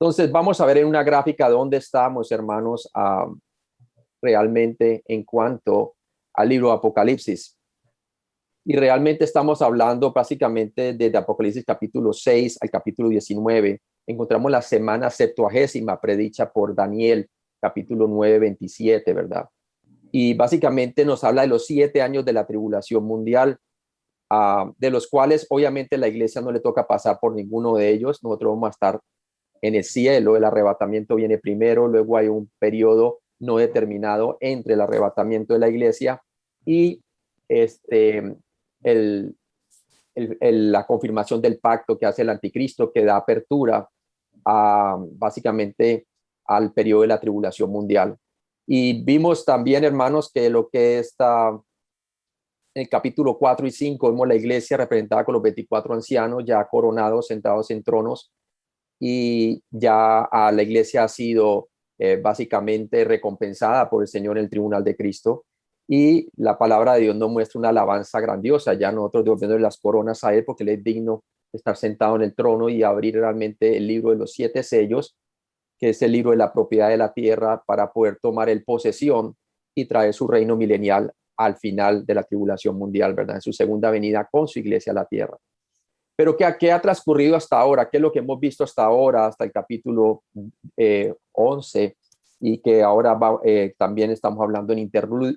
Entonces, vamos a ver en una gráfica dónde estamos, hermanos, realmente en cuanto al libro de Apocalipsis. Y realmente estamos hablando básicamente desde Apocalipsis capítulo 6 al capítulo 19. Encontramos la semana 70ª predicha por Daniel, capítulo 9, 27, ¿verdad? Y básicamente nos habla de los 7 años de la tribulación mundial, de los cuales obviamente la iglesia no le toca pasar por ninguno de ellos. Nosotros vamos a estar en el cielo. El arrebatamiento viene primero, luego hay un periodo no determinado entre el arrebatamiento de la iglesia y el, la confirmación del pacto que hace el anticristo, que da apertura básicamente al periodo de la tribulación mundial. Y vimos también, hermanos, que lo que está en el capítulo 4 y 5, vemos la iglesia representada con los 24 ancianos ya coronados, sentados en tronos, y ya la iglesia ha sido básicamente recompensada por el Señor en el tribunal de Cristo. Y la palabra de Dios nos muestra una alabanza grandiosa, ya nosotros devolviendo las coronas a Él, porque Él es digno de estar sentado en el trono y abrir realmente el libro de los 7 sellos, que es el libro de la propiedad de la tierra, para poder tomar el posesión y traer su reino milenial al final de la tribulación mundial, ¿verdad? En su segunda venida con su iglesia a la tierra. Pero ¿qué ha transcurrido hasta ahora? ¿Qué es lo que hemos visto hasta ahora, hasta el capítulo 11? Y que ahora también estamos hablando en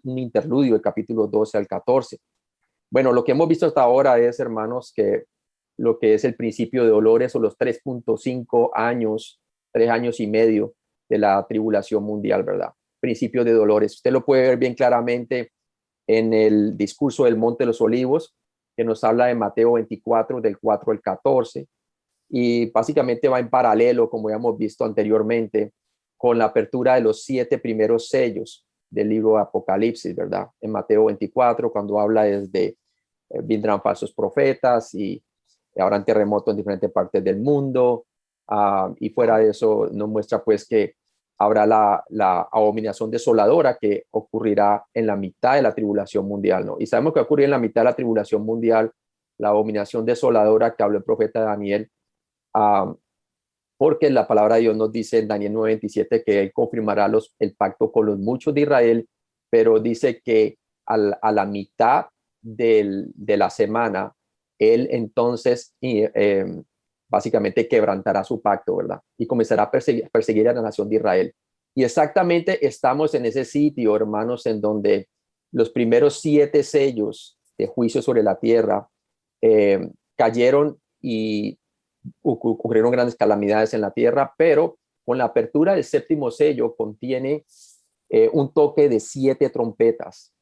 un interludio, el capítulo 12 al 14. Bueno, lo que hemos visto hasta ahora es, hermanos, que lo que es el principio de dolores o los 3.5 años, 3 años y medio de la tribulación mundial, ¿verdad? Principio de dolores. Usted lo puede ver bien claramente en el discurso del Monte de los Olivos, que nos habla de Mateo 24, del 4 al 14, y básicamente va en paralelo, como ya hemos visto anteriormente, con la apertura de los 7 primeros sellos del libro de Apocalipsis, ¿verdad? En Mateo 24, cuando habla desde vendrán falsos profetas y habrán terremotos en diferentes partes del mundo, y fuera de eso nos muestra pues que habrá la abominación desoladora que ocurrirá en la mitad de la tribulación mundial, ¿no? Y sabemos que ocurre en la mitad de la tribulación mundial, la abominación desoladora que habló el profeta Daniel, porque la palabra de Dios nos dice en Daniel 9:27 que él confirmará el pacto con los muchos de Israel, pero dice que a la mitad de la semana, él entonces básicamente quebrantará su pacto, ¿verdad? Y comenzará a perseguir a la nación de Israel. Y exactamente estamos en ese sitio, hermanos, en donde los primeros 7 sellos de juicio sobre la tierra cayeron y ocurrieron grandes calamidades en la tierra, pero con la apertura del 7º sello contiene un toque de 7 trompetas.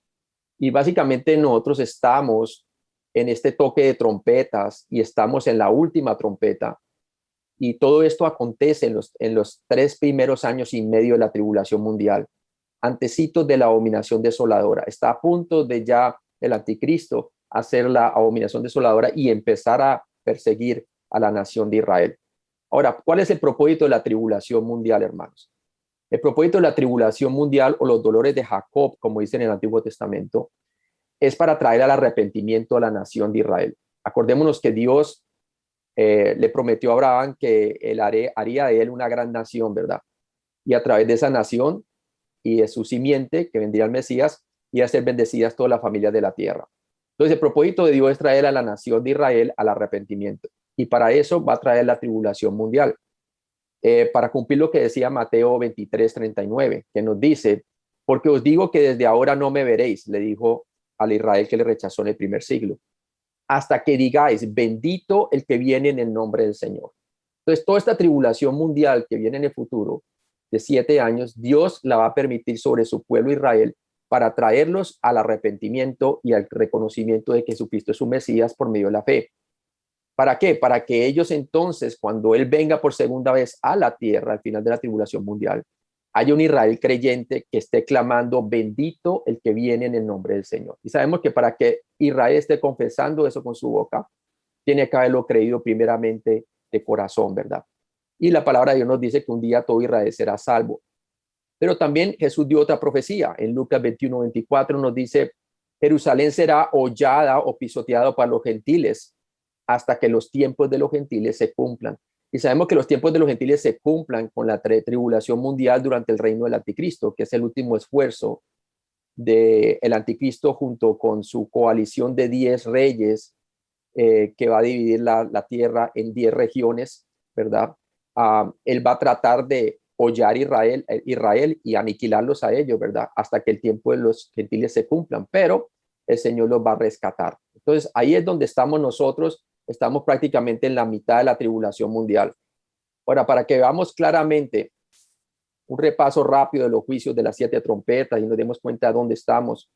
Y básicamente nosotros estamos en este toque de trompetas y estamos en la última trompeta. Y todo esto acontece en los 3 primeros años y medio de la tribulación mundial, antecitos de la abominación desoladora. Está a punto de ya el anticristo hacer la abominación desoladora y empezar a perseguir a la nación de Israel. Ahora, ¿cuál es el propósito de la tribulación mundial, hermanos? El propósito de la tribulación mundial o los dolores de Jacob, como dice en el Antiguo Testamento, es para traer al arrepentimiento a la nación de Israel. Acordémonos que Dios le prometió a Abraham que él haría de él una gran nación, ¿verdad? Y a través de esa nación y de su simiente, que vendría el Mesías, iba a ser bendecidas todas las familias de la tierra. Entonces, el propósito de Dios es traer a la nación de Israel al arrepentimiento. Y para eso va a traer la tribulación mundial. Para cumplir lo que decía Mateo 23:39, que nos dice, porque os digo que desde ahora no me veréis, le dijo al Israel que le rechazó en el primer siglo, hasta que digáis, bendito el que viene en el nombre del Señor. Entonces, toda esta tribulación mundial que viene en el futuro, de 7 años, Dios la va a permitir sobre su pueblo Israel para traerlos al arrepentimiento y al reconocimiento de que Jesucristo es su Mesías por medio de la fe. ¿Para qué? Para que ellos entonces, cuando Él venga por segunda vez a la tierra, al final de la tribulación mundial, haya un Israel creyente que esté clamando, bendito el que viene en el nombre del Señor. Y sabemos que para que Israel esté confesando eso con su boca, tiene que haberlo creído primeramente de corazón, ¿verdad? Y la palabra de Dios nos dice que un día todo Israel será salvo. Pero también Jesús dio otra profecía. En Lucas 21:24 nos dice, Jerusalén será hollada o pisoteada para los gentiles hasta que los tiempos de los gentiles se cumplan. Y sabemos que los tiempos de los gentiles se cumplan con la tribulación mundial durante el reino del anticristo, que es el último esfuerzo del anticristo junto con su coalición de 10 reyes que va a dividir la tierra en 10 regiones, ¿verdad? Él va a tratar de hollar Israel y aniquilarlos a ellos, ¿verdad? Hasta que el tiempo de los gentiles se cumplan, pero el Señor los va a rescatar. Entonces, ahí es donde estamos nosotros, estamos prácticamente en la mitad de la tribulación mundial. Ahora, para que veamos claramente un repaso rápido de los juicios de las 7 trompetas y nos demos cuenta de dónde estamos.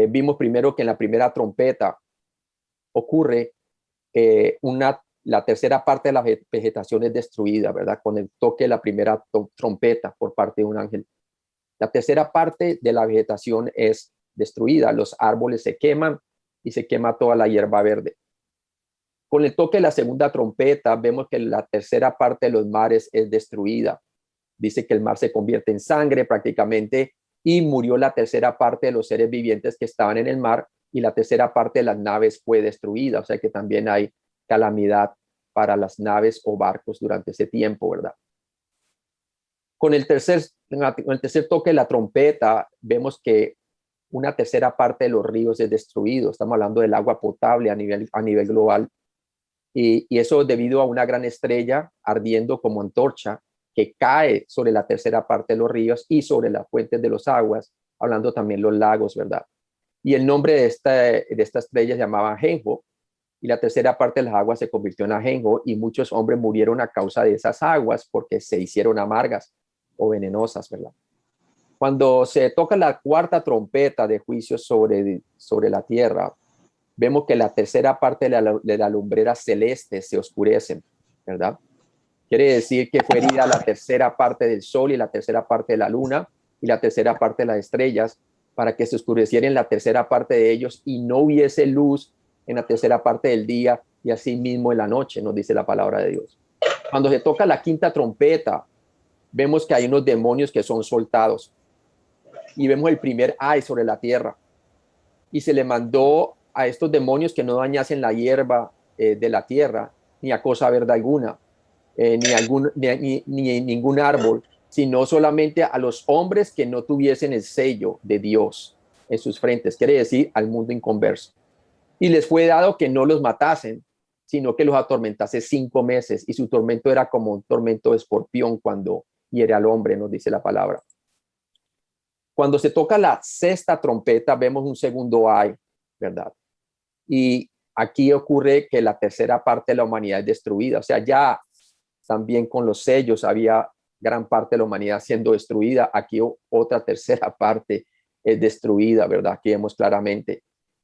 Vimos primero que en la primera trompeta ocurre la tercera parte de la vegetación es destruida, ¿verdad? Con el toque de la primera trompeta por parte de un ángel. La tercera parte de la vegetación es destruida, los árboles se queman y se quema toda la hierba verde. Con el toque de la segunda trompeta vemos que la tercera parte de los mares es destruida. Dice que el mar se convierte en sangre prácticamente y murió la tercera parte de los seres vivientes que estaban en el mar y la tercera parte de las naves fue destruida. O sea que también hay calamidad para las naves o barcos durante ese tiempo, ¿verdad? Con el tercer toque de la trompeta vemos que una tercera parte de los ríos es destruido. Estamos hablando del agua potable a nivel global. Y eso debido a una gran estrella ardiendo como antorcha que cae sobre la tercera parte de los ríos y sobre las fuentes de los aguas, hablando también los lagos, ¿verdad? Y el nombre de esta estrella se llamaba Ajenjo, y la tercera parte de las aguas se convirtió en Ajenjo, y muchos hombres murieron a causa de esas aguas porque se hicieron amargas o venenosas, ¿verdad? Cuando se toca la cuarta trompeta de juicio sobre la tierra, vemos que la tercera parte de la lumbrera celeste se oscurece, ¿verdad? Quiere decir que fue herida la tercera parte del sol y la tercera parte de la luna y la tercera parte de las estrellas para que se oscureciera en la tercera parte de ellos y no hubiese luz en la tercera parte del día y así mismo en la noche, nos dice la palabra de Dios. Cuando se toca la quinta trompeta, vemos que hay unos demonios que son soltados y vemos el primer ay sobre la tierra y se le mandó a estos demonios que no dañasen la hierba de la tierra ni a cosa verde alguna. Ni ningún árbol, sino solamente a los hombres que no tuviesen el sello de Dios en sus frentes, quiere decir al mundo inconverso. Y les fue dado que no los matasen, sino que los atormentase 5 meses, y su tormento era como un tormento de escorpión cuando hiere al hombre, nos dice la palabra. Cuando se toca la sexta trompeta, vemos un segundo ay, ¿verdad? Y aquí ocurre que la tercera parte de la humanidad es destruida, o sea, ya también con los sellos había gran parte de la humanidad siendo destruida. Aquí otra tercera parte es destruida, ¿verdad? Aquí vemos claramente.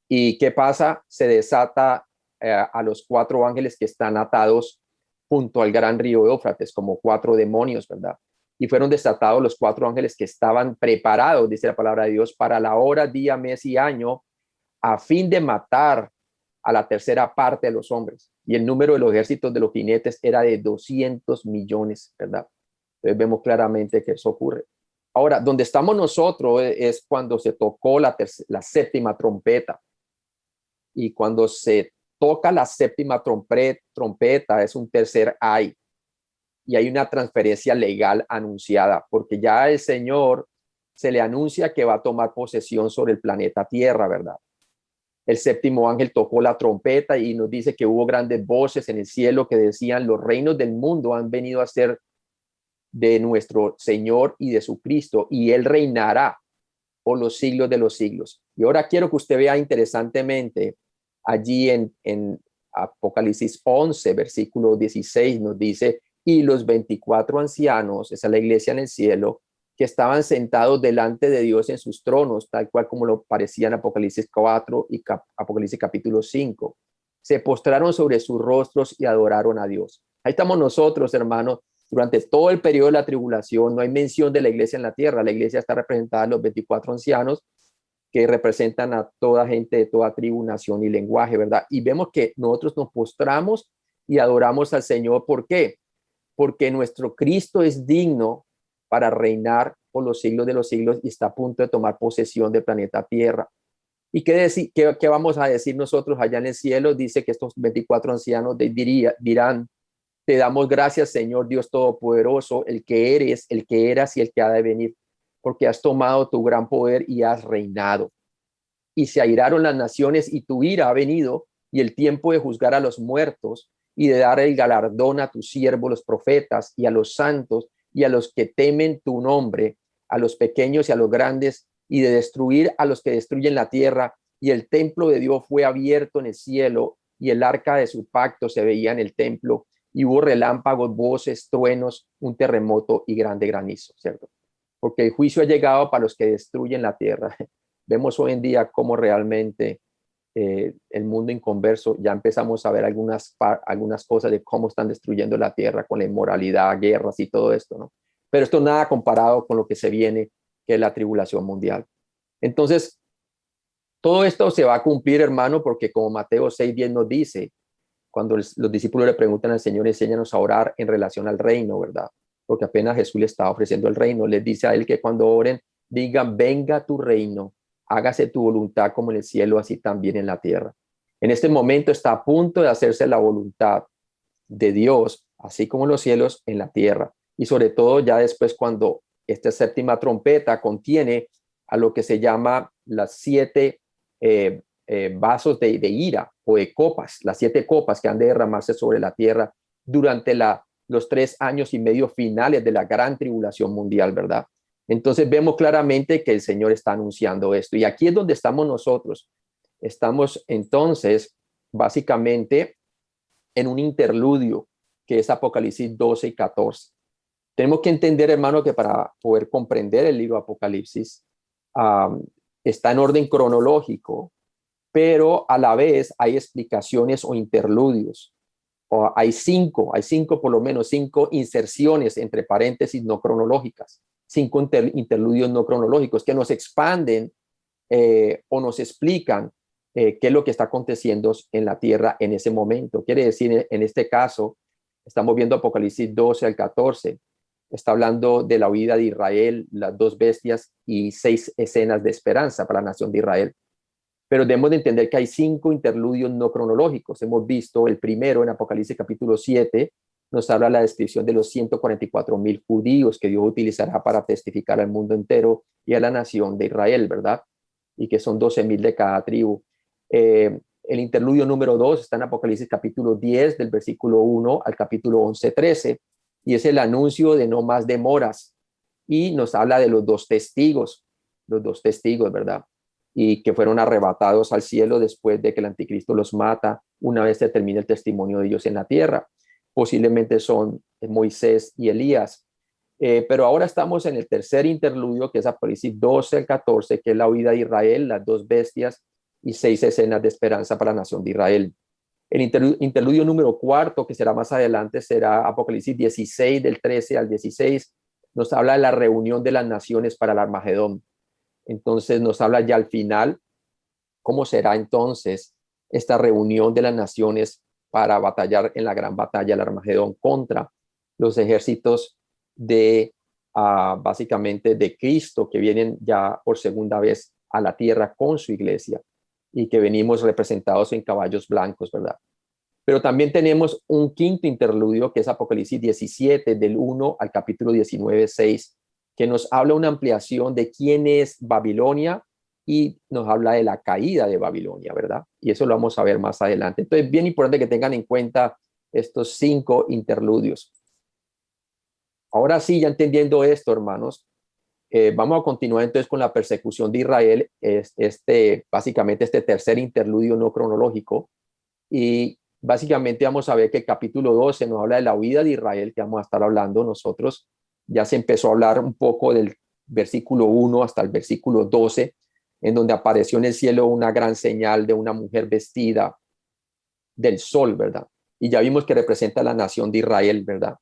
¿Y qué pasa? Se desata a los 4 ángeles que están atados junto al gran río Éufrates, como 4 demonios, ¿verdad? Y fueron desatados los 4 ángeles que estaban preparados, dice la palabra de Dios, para la hora, día, mes y año, a fin de matar a la tercera parte de los hombres. Y el número de los ejércitos de los jinetes era de 200 millones, ¿verdad? Entonces vemos claramente que eso ocurre. Ahora, donde estamos nosotros es cuando se tocó la séptima trompeta. Y cuando se toca la séptima trompeta es un tercer ay. Y hay una transferencia legal anunciada, porque ya el Señor se le anuncia que va a tomar posesión sobre el planeta Tierra, ¿verdad? El séptimo ángel tocó la trompeta y nos dice que hubo grandes voces en el cielo que decían: los reinos del mundo han venido a ser de nuestro Señor y de su Cristo, y Él reinará por los siglos de los siglos. Y ahora quiero que usted vea interesantemente allí en Apocalipsis 11, versículo 16, nos dice: y los 24 ancianos, esa es la iglesia en el cielo, que estaban sentados delante de Dios en sus tronos, tal cual como lo parecía en Apocalipsis 4 y Apocalipsis capítulo 5. Se postraron sobre sus rostros y adoraron a Dios. Ahí estamos nosotros, hermanos, durante todo el periodo de la tribulación. No hay mención de la iglesia en la tierra. La iglesia está representada en los 24 ancianos, que representan a toda gente de toda tribu, nación y lenguaje, ¿verdad? Y vemos que nosotros nos postramos y adoramos al Señor. ¿Por qué? Porque nuestro Cristo es digno para reinar por los siglos de los siglos y está a punto de tomar posesión del planeta Tierra. ¿Y qué vamos a decir nosotros allá en el cielo? Dice que estos 24 ancianos dirán: Te damos gracias, Señor Dios Todopoderoso, el que eres, el que eras y el que ha de venir, porque has tomado tu gran poder y has reinado. Y se airaron las naciones y tu ira ha venido, y el tiempo de juzgar a los muertos y de dar el galardón a tus siervos los profetas y a los santos y a los que temen tu nombre, a los pequeños y a los grandes, y de destruir a los que destruyen la tierra. Y el templo de Dios fue abierto en el cielo, y el arca de su pacto se veía en el templo, y hubo relámpagos, voces, truenos, un terremoto y grande granizo, ¿cierto? Porque el juicio ha llegado para los que destruyen la tierra. Vemos hoy en día cómo realmente el mundo inconverso, ya empezamos a ver algunas cosas de cómo están destruyendo la tierra con la inmoralidad, guerras y todo esto, ¿no? Pero esto nada comparado con lo que se viene, que es la tribulación mundial. Entonces, todo esto se va a cumplir, hermano, porque como Mateo 6:10 nos dice, cuando los discípulos le preguntan al Señor, enséñanos a orar en relación al reino, ¿verdad? Porque apenas Jesús le estaba ofreciendo el reino, les dice a él que cuando oren, digan, venga tu reino, hágase tu voluntad como en el cielo, así también en la tierra. En este momento está a punto de hacerse la voluntad de Dios, así como en los cielos, en la tierra. Y sobre todo ya después cuando esta séptima trompeta contiene a lo que se llama las 7 vasos de ira o de copas, las 7 copas que han de derramarse sobre la tierra durante los 3 años y medio finales de la gran tribulación mundial, ¿verdad? Entonces vemos claramente que el Señor está anunciando esto. Y aquí es donde estamos nosotros. Estamos entonces básicamente en un interludio que es Apocalipsis 12 y 14. Tenemos que entender, hermano, que para poder comprender el libro Apocalipsis está en orden cronológico, pero a la vez hay explicaciones o interludios. O hay cinco por lo menos 5 inserciones entre paréntesis no cronológicas, 5 interludios no cronológicos que nos expanden o nos explican qué es lo que está aconteciendo en la tierra en ese momento. Quiere decir, en este caso, estamos viendo Apocalipsis 12 al 14, está hablando de la huida de Israel, las 2 bestias y 6 escenas de esperanza para la nación de Israel. Pero debemos de entender que hay 5 interludios no cronológicos. Hemos visto el primero en Apocalipsis capítulo 7, nos habla la descripción de los 144,000 judíos que Dios utilizará para testificar al mundo entero y a la nación de Israel, ¿verdad? Y que son 12,000 de cada tribu. El interludio número 2 está en Apocalipsis capítulo 10, del versículo 1 al capítulo 11, 13, y es el anuncio de no más demoras. Y nos habla de los dos testigos, ¿verdad? Y que fueron arrebatados al cielo después de que el anticristo los mata, una vez se termine el testimonio de ellos en la tierra. Posiblemente son Moisés y Elías. Pero ahora estamos en el tercer interludio, que es Apocalipsis 12 al 14, que es la huida de Israel, las 2 bestias y 6 escenas de esperanza para la nación de Israel. El interludio número 4, que será más adelante, será Apocalipsis 16, del 13 al 16. Nos habla de la reunión de las naciones para el Armagedón. Entonces nos habla ya al final cómo será entonces esta reunión de las naciones para batallar en la gran batalla del Armagedón contra los ejércitos de básicamente de Cristo, que vienen ya por segunda vez a la tierra con su iglesia y que venimos representados en caballos blancos, ¿verdad? Pero también tenemos un quinto interludio que es Apocalipsis 17, del 1 al capítulo 19, 6, que nos habla una ampliación de quién es Babilonia y nos habla de la caída de Babilonia, ¿verdad? Y eso lo vamos a ver más adelante. Entonces, bien importante que tengan en cuenta estos 5 interludios. Ahora sí, ya entendiendo esto, hermanos, vamos a continuar entonces con la persecución de Israel, básicamente este tercer interludio no cronológico, y básicamente vamos a ver que el capítulo 12 nos habla de la huida de Israel, que vamos a estar hablando nosotros. Ya se empezó a hablar un poco del versículo 1 hasta el versículo 12, en donde apareció en el cielo una gran señal de una mujer vestida del sol, ¿verdad? Y ya vimos que representa a la nación de Israel, ¿verdad?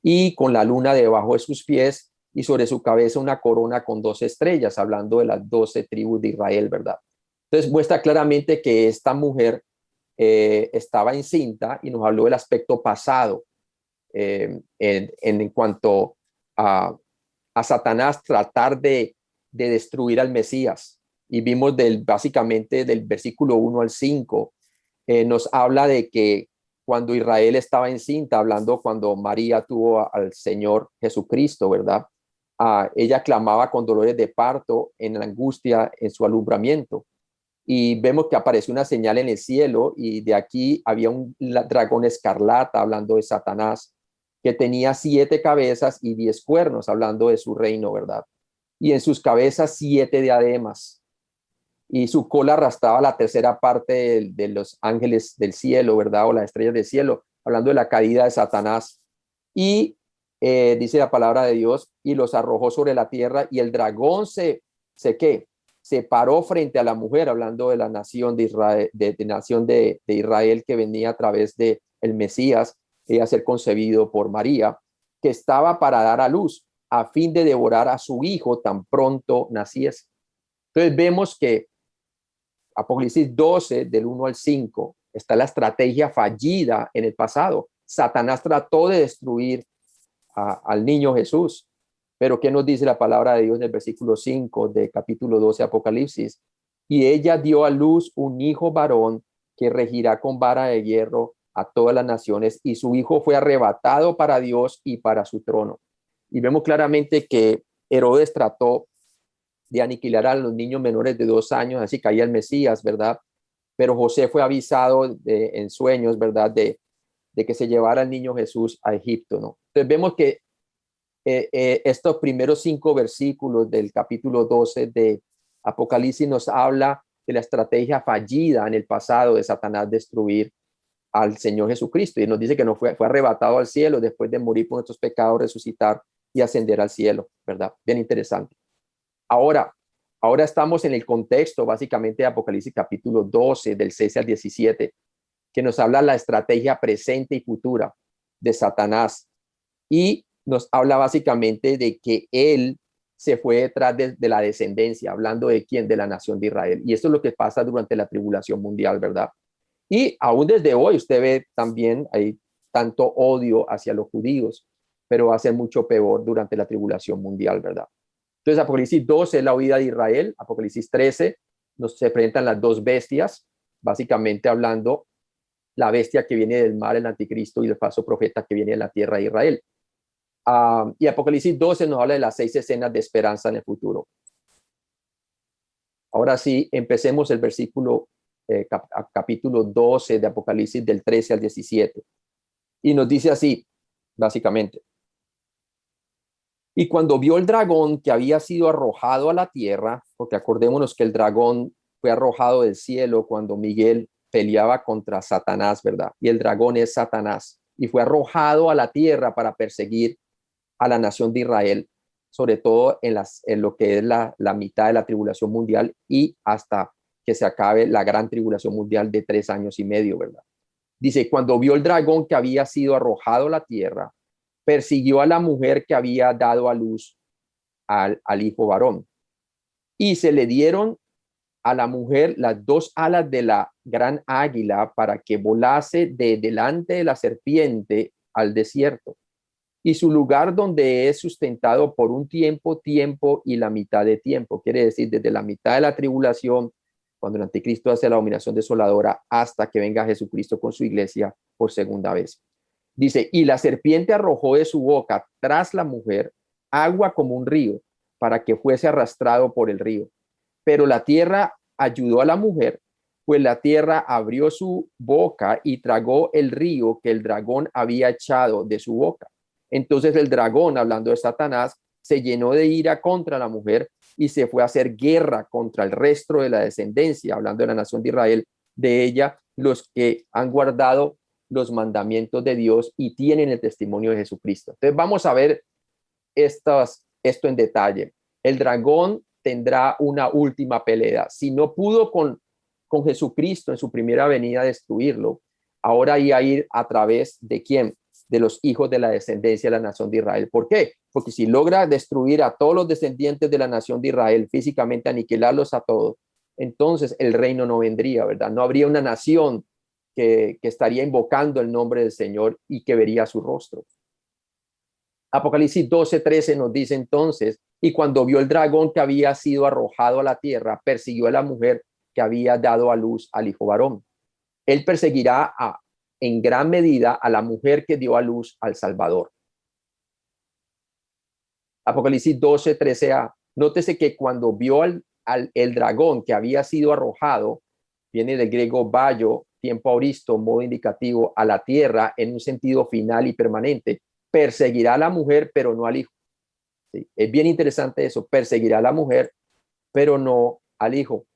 Y con la luna debajo de sus pies y sobre su cabeza una corona con 12 estrellas, hablando de las 12 tribus de Israel, ¿verdad? Entonces muestra claramente que esta mujer estaba encinta y nos habló del aspecto pasado en cuanto a Satanás tratar de destruir al Mesías. Y vimos básicamente del versículo 1 al 5, nos habla de que cuando Israel estaba encinta, hablando cuando María tuvo al Señor Jesucristo, ¿verdad? Ella clamaba con dolores de parto, en la angustia, en su alumbramiento. Y vemos que apareció una señal en el cielo y de aquí había un dragón escarlata, hablando de Satanás, que tenía 7 cabezas y 10 cuernos, hablando de su reino, ¿verdad? Y en sus cabezas 7 diademas, y su cola arrastraba la tercera parte de los ángeles del cielo, ¿verdad? O las estrellas del cielo, hablando de la caída de Satanás. Y dice la palabra de Dios, y los arrojó sobre la tierra, y el dragón ¿qué? Se paró frente a la mujer, hablando de la nación de Israel, nación de Israel, que venía a través de el Mesías, a ser concebido por María, que estaba para dar a luz, a fin de devorar a su hijo tan pronto naciese. Entonces vemos que Apocalipsis 12, del 1 al 5, está la estrategia fallida en el pasado. Satanás trató de destruir al niño Jesús. Pero ¿qué nos dice la palabra de Dios en el versículo 5 de capítulo 12 Apocalipsis? Y ella dio a luz un hijo varón que regirá con vara de hierro a todas las naciones, y su hijo fue arrebatado para Dios y para su trono. Y vemos claramente que Herodes trató de aniquilar a los niños menores de 2 años, así caía el Mesías, ¿verdad? Pero José fue avisado en sueños, ¿verdad? De que se llevara al niño Jesús a Egipto, ¿no? Entonces vemos que estos primeros 5 versículos del capítulo 12 de Apocalipsis nos habla de la estrategia fallida en el pasado de Satanás destruir al Señor Jesucristo, y nos dice que no fue arrebatado al cielo después de morir por nuestros pecados, resucitar y ascender al cielo, ¿verdad? Bien interesante. Ahora estamos en el contexto básicamente de Apocalipsis capítulo 12 del 6 al 17, que nos habla de la estrategia presente y futura de Satanás, y nos habla básicamente de que él se fue detrás de la descendencia, hablando de quién, de la nación de Israel. Y esto es lo que pasa durante la tribulación mundial, ¿verdad? Y aún desde hoy usted ve también hay tanto odio hacia los judíos, pero va a ser mucho peor durante la tribulación mundial, ¿verdad? Entonces, Apocalipsis 12 es la huida de Israel. Apocalipsis 13 nos se presentan las 2 bestias, básicamente hablando la bestia que viene del mar, el anticristo, y el falso profeta que viene de la tierra de Israel. Y Apocalipsis 12 nos habla de las 6 escenas de esperanza en el futuro. Ahora sí, empecemos el versículo, capítulo 12 de Apocalipsis, del 13 al 17. Y nos dice así, básicamente. Y cuando vio el dragón que había sido arrojado a la tierra, porque acordémonos que el dragón fue arrojado del cielo cuando Miguel peleaba contra Satanás, ¿verdad? Y el dragón es Satanás, y fue arrojado a la tierra para perseguir a la nación de Israel, sobre todo en lo que es la mitad de la tribulación mundial y hasta que se acabe la gran tribulación mundial de 3 años y medio, ¿verdad? Dice, cuando vio el dragón que había sido arrojado a la tierra, persiguió a la mujer que había dado a luz al hijo varón. Y se le dieron a la mujer las 2 alas de la gran águila para que volase de delante de la serpiente al desierto. Y su lugar donde es sustentado por un tiempo y la mitad de tiempo. Quiere decir, desde la mitad de la tribulación, cuando el anticristo hace la dominación desoladora, hasta que venga Jesucristo con su iglesia por segunda vez. Dice, y la serpiente arrojó de su boca tras la mujer agua como un río, para que fuese arrastrado por el río. Pero la tierra ayudó a la mujer, pues la tierra abrió su boca y tragó el río que el dragón había echado de su boca. Entonces el dragón, hablando de Satanás, se llenó de ira contra la mujer y se fue a hacer guerra contra el resto de la descendencia, hablando de la nación de Israel, de ella, los que han guardado los mandamientos de Dios y tienen el testimonio de Jesucristo. Entonces vamos a ver esto en detalle. El dragón tendrá una última pelea. Si no pudo con Jesucristo en su primera venida a destruirlo, ahora iba a ir a través de quién, de los hijos de la descendencia de la nación de Israel. ¿Por qué? Porque si logra destruir a todos los descendientes de la nación de Israel, físicamente aniquilarlos a todos, entonces el reino no vendría, ¿verdad? No habría una nación que estaría invocando el nombre del Señor y que vería su rostro. Apocalipsis 12:13 nos dice entonces, y cuando vio el dragón que había sido arrojado a la tierra, persiguió a la mujer que había dado a luz al hijo varón. Él perseguirá en gran medida a la mujer que dio a luz al Salvador. Apocalipsis 12, 13a. Nótese que cuando vio el dragón que había sido arrojado, viene del griego bayo, tiempo auristo, modo indicativo, a la tierra en un sentido final y permanente. Perseguirá a la mujer, pero no al hijo. Sí, es bien interesante eso. Perseguirá a la mujer, pero no al hijo.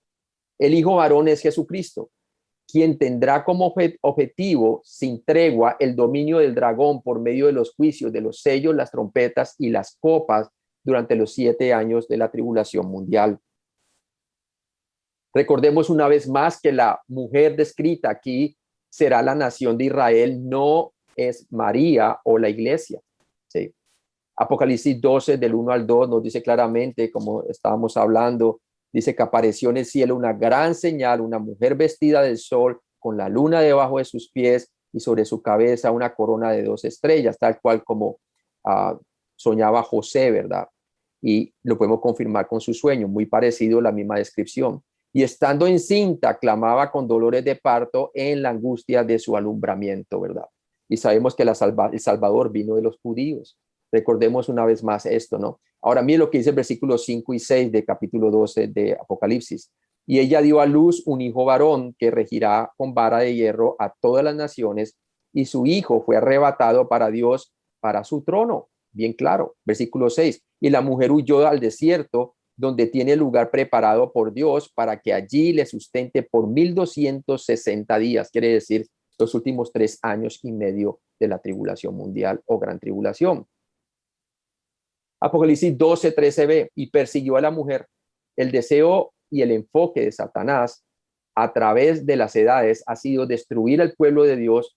El hijo varón es Jesucristo, quien tendrá como objetivo, sin tregua, el dominio del dragón por medio de los juicios, de los sellos, las trompetas y las copas durante los 7 años de la tribulación mundial. Recordemos una vez más que la mujer descrita aquí será la nación de Israel, no es María o la iglesia. ¿Sí? Apocalipsis 12, del 1 al 2, nos dice claramente, como estábamos hablando, dice que apareció en el cielo una gran señal, una mujer vestida del sol, con la luna debajo de sus pies y sobre su cabeza una corona de 2 estrellas, tal cual como soñaba José, ¿verdad? Y lo podemos confirmar con su sueño, muy parecido, la misma descripción. Y estando encinta, clamaba con dolores de parto en la angustia de su alumbramiento, ¿verdad? Y sabemos que el Salvador vino de los judíos. Recordemos una vez más esto, ¿no? Ahora miren lo que dice el versículo 5 y 6 de capítulo 12 de Apocalipsis. Y ella dio a luz un hijo varón que regirá con vara de hierro a todas las naciones, y su hijo fue arrebatado para Dios, para su trono. Bien claro, versículo 6. Y la mujer huyó al desierto, donde tiene lugar preparado por Dios para que allí le sustente por 1260 días, quiere decir los últimos 3 años y medio de la tribulación mundial o gran tribulación. Apocalipsis 12, 13b, y persiguió a la mujer. El deseo y el enfoque de Satanás a través de las edades ha sido destruir al pueblo de Dios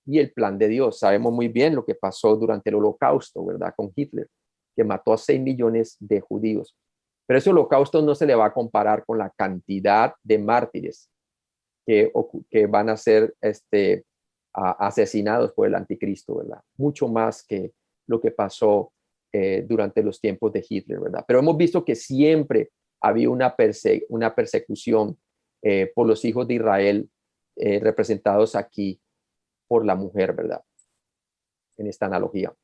y el plan de Dios. Sabemos muy bien lo que pasó durante el Holocausto, ¿verdad? Con Hitler, que mató a 6 millones de judíos. Pero ese holocausto no se le va a comparar con la cantidad de mártires que van a ser asesinados por el anticristo, ¿verdad? Mucho más que lo que pasó durante los tiempos de Hitler, ¿verdad? Pero hemos visto que siempre había una persecución por los hijos de Israel representados aquí por la mujer, ¿verdad? En esta analogía.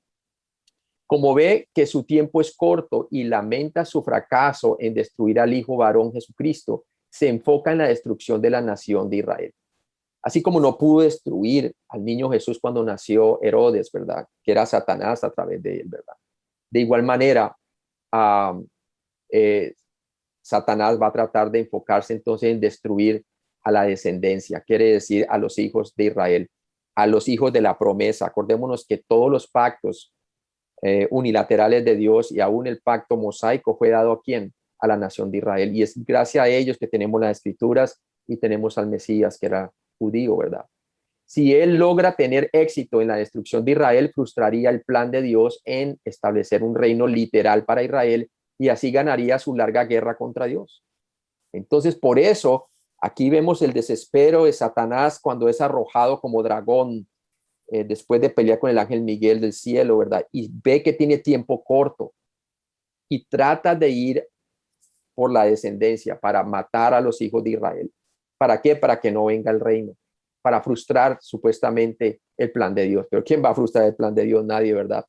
Como ve que su tiempo es corto y lamenta su fracaso en destruir al hijo varón Jesucristo, se enfoca en la destrucción de la nación de Israel. Así como no pudo destruir al niño Jesús cuando nació Herodes, ¿verdad? Que era Satanás a través de él, ¿verdad? De igual manera, Satanás va a tratar de enfocarse entonces en destruir a la descendencia, quiere decir a los hijos de Israel, a los hijos de la promesa. Acordémonos que todos los pactos unilaterales de Dios y aún el pacto mosaico fue dado a quién? A la nación de Israel. Y es gracias a ellos que tenemos las escrituras y tenemos al Mesías, que era judío, ¿verdad? Si él logra tener éxito en la destrucción de Israel, frustraría el plan de Dios en establecer un reino literal para Israel y así ganaría su larga guerra contra Dios. Entonces, por eso, aquí vemos el desespero de Satanás cuando es arrojado como dragón después de pelear con el ángel Miguel del cielo, ¿verdad? Y ve que tiene tiempo corto y trata de ir por la descendencia para matar a los hijos de Israel. ¿Para qué? Para que no venga el reino, para frustrar supuestamente el plan de Dios. Pero ¿quién va a frustrar el plan de Dios? Nadie, ¿verdad?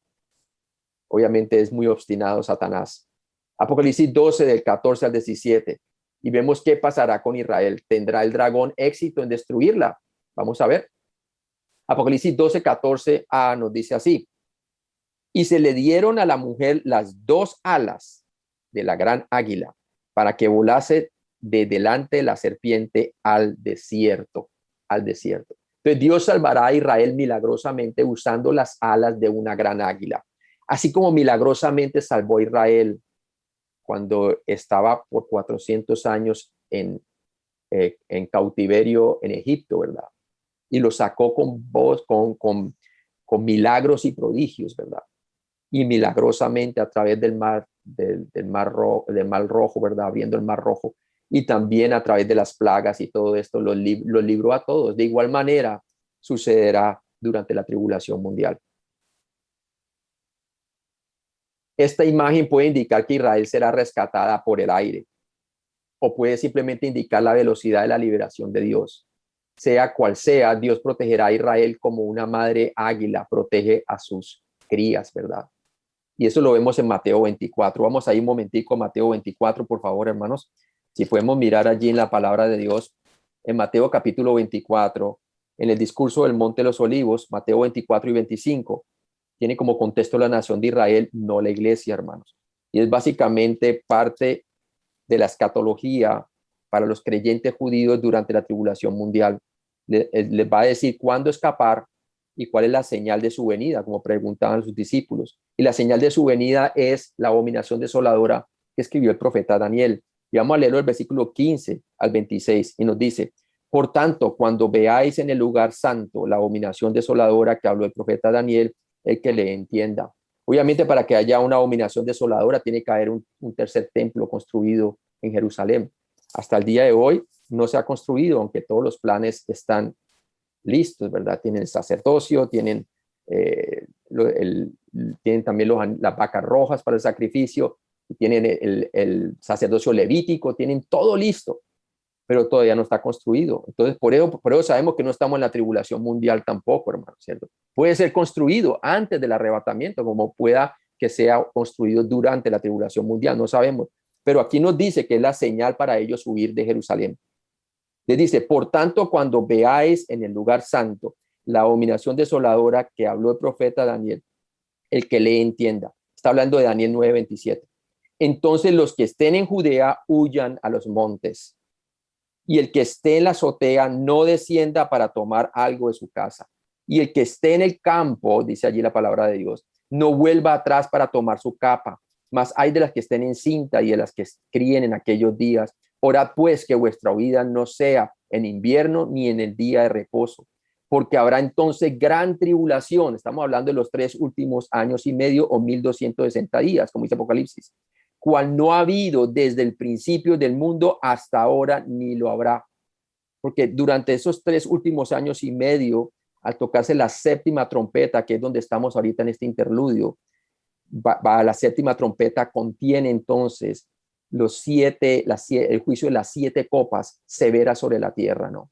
Obviamente es muy obstinado Satanás. Apocalipsis 12 del 14 al 17. Y vemos qué pasará con Israel. ¿Tendrá el dragón éxito en destruirla? Vamos a ver. Apocalipsis 12, 14a nos dice así. Y se le dieron a la mujer las 2 alas de la gran águila para que volase de delante de la serpiente al desierto, al desierto. Entonces Dios salvará a Israel milagrosamente usando las alas de una gran águila. Así como milagrosamente salvó a Israel cuando estaba por 400 años en cautiverio en Egipto, ¿verdad? Y lo sacó con milagros y prodigios, ¿verdad? Y milagrosamente a través del mar rojo, ¿verdad? Abriendo el mar rojo. Y también a través de las plagas y todo esto los libró a todos. De igual manera sucederá durante la tribulación mundial. Esta imagen puede indicar que Israel será rescatada por el aire o puede simplemente indicar la velocidad de la liberación de Dios. sea cual sea, Dios protegerá a Israel como una madre águila protege a sus crías, ¿verdad? Y eso lo vemos en Mateo 24. Vamos ahí un momentico a Mateo 24, por favor, hermanos. Si podemos mirar allí en la palabra de Dios, en Mateo capítulo 24, en el discurso del Monte de los Olivos, Mateo 24 y 25, tiene como contexto la nación de Israel, no la iglesia, hermanos. Y es básicamente parte de la escatología para los creyentes judíos durante la tribulación mundial. Les va a decir cuándo escapar y cuál es la señal de su venida, como preguntaban sus discípulos. Y la señal de su venida es la abominación desoladora que escribió el profeta Daniel. Y vamos a leerlo el versículo 15 al 26 y nos dice: por tanto, cuando veáis en el lugar santo la abominación desoladora que habló el profeta Daniel, el que le entienda. Obviamente, para que haya una abominación desoladora, tiene que haber un tercer templo construido en Jerusalén. Hasta el día de hoy no se ha construido, aunque todos los planes están listos, ¿verdad? Tienen el sacerdocio, tienen, tienen también las vacas rojas para el sacrificio, tienen el sacerdocio levítico, tienen todo listo, pero todavía no está construido. Entonces, por eso sabemos que no estamos en la tribulación mundial tampoco, hermano, ¿cierto? Puede ser construido antes del arrebatamiento, como pueda que sea construido durante la tribulación mundial, no sabemos. Pero aquí nos dice que es la señal para ellos huir de Jerusalén. Les dice: por tanto, cuando veáis en el lugar santo la abominación desoladora que habló el profeta Daniel, el que le entienda. Está hablando de Daniel 9:27. Entonces los que estén en Judea huyan a los montes, y el que esté en la azotea no descienda para tomar algo de su casa. Y el que esté en el campo, dice allí la palabra de Dios, no vuelva atrás para tomar su capa. Mas hay de las que estén en cinta y de las que críen en aquellos días. Orad pues que vuestra huida no sea en invierno ni en el día de reposo, porque habrá entonces gran tribulación. Estamos hablando de los 3 últimos años y medio o 1260 días, como dice Apocalipsis, cual no ha habido desde el principio del mundo hasta ahora, ni lo habrá. Porque durante esos 3 últimos años y medio, al tocarse la séptima trompeta, que es donde estamos ahorita en este interludio, la séptima trompeta contiene entonces el juicio de las 7 copas severas sobre la tierra, ¿no?